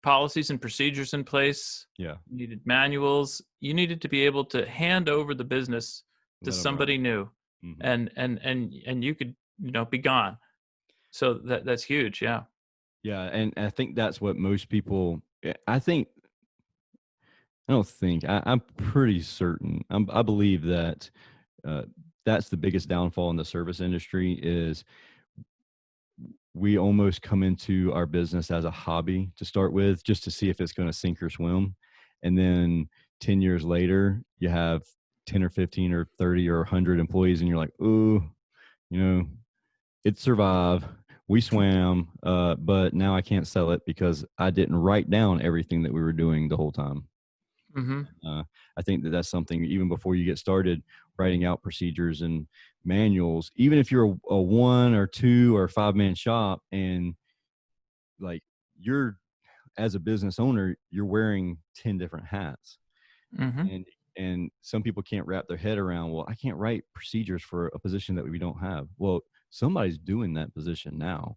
policies and procedures in place. Yeah. You needed manuals. You needed to be able to hand over the business to Let them run somebody it. new, Hmm. and you could be gone. So that's huge. Yeah. Yeah. And I think that's what most people, I think, I don't think, I'm pretty certain. I believe that uh, that's the biggest downfall in the service industry is we almost come into our business as a hobby to start with, just to see if it's going to sink or swim. And then 10 years later, you have 10 or 15 or 30 or 100 employees, and you're like, oh, you know, it survived. We swam, but now I can't sell it because I didn't write down everything that we were doing the whole time. Mm-hmm. I think that that's something, even before you get started writing out procedures and manuals, even if you're a 1 or 2 or 5-man shop, and like, you're, as a business owner, you're wearing 10 different hats. Mm-hmm. And some people can't wrap their head around, well, I can't write procedures for a position that we don't have. Well, somebody's doing that position now.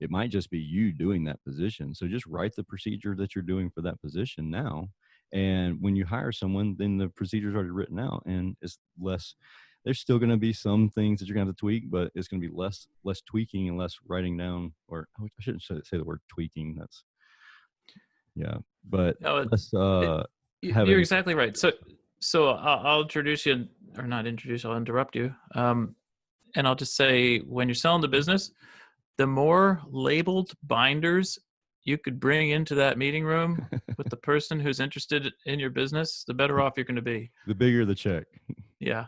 It might just be you doing that position. So just write the procedure that you're doing for that position now. And when you hire someone, then the procedure's already written out, and it's less. There's still going to be some things that you're going to have to tweak, but it's going to be less tweaking and less writing down. Or I shouldn't say the word tweaking. That's, yeah. But No, let's it, have you're any exactly questions. right. So I'll introduce you, or not introduce, I'll interrupt you. And I'll just say, when you're selling the business, the more labeled binders you could bring into that meeting room with the person who's interested in your business, the better off you're going to be. The bigger the check. Yeah.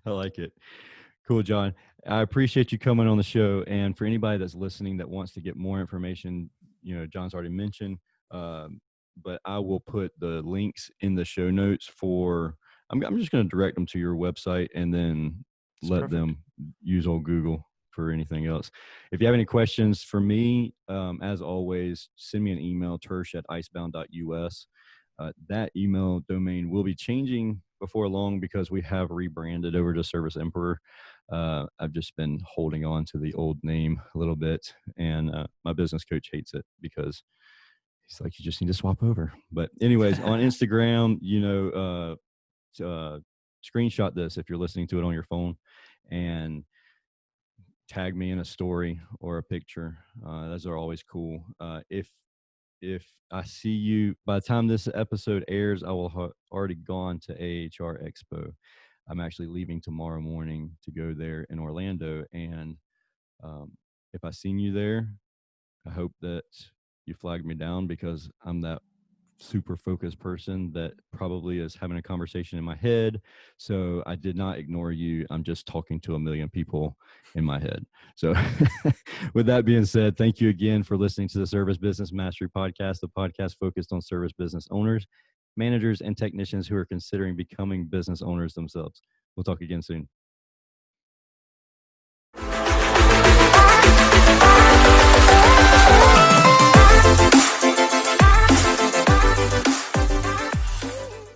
I like it. Cool, John. I appreciate you coming on the show. And for anybody that's listening that wants to get more information, John's already mentioned, but I will put the links in the show notes for. I'm just going to direct them to your website, and then It's let perfect. them use old Google for anything else. If you have any questions for me, as always, send me an email, tersh@icebound.us. That email domain will be changing before long because we have rebranded over to Service Emperor. I've just been holding on to the old name a little bit, and my business coach hates it because he's like, you just need to swap over. But anyways, on Instagram, screenshot this if you're listening to it on your phone, and tag me in a story or a picture. Those are always cool. If I see you by the time this episode airs, I will have already gone to AHR Expo. I'm actually leaving tomorrow morning to go there in Orlando, and if I seen you there, I hope that you flagged me down, because I'm that super focused person that probably is having a conversation in my head. So I did not ignore you. I'm just talking to a million people in my head. So with that being said, thank you again for listening to the Service Business Mastery Podcast, the podcast focused on service business owners, managers, and technicians who are considering becoming business owners themselves. We'll talk again soon.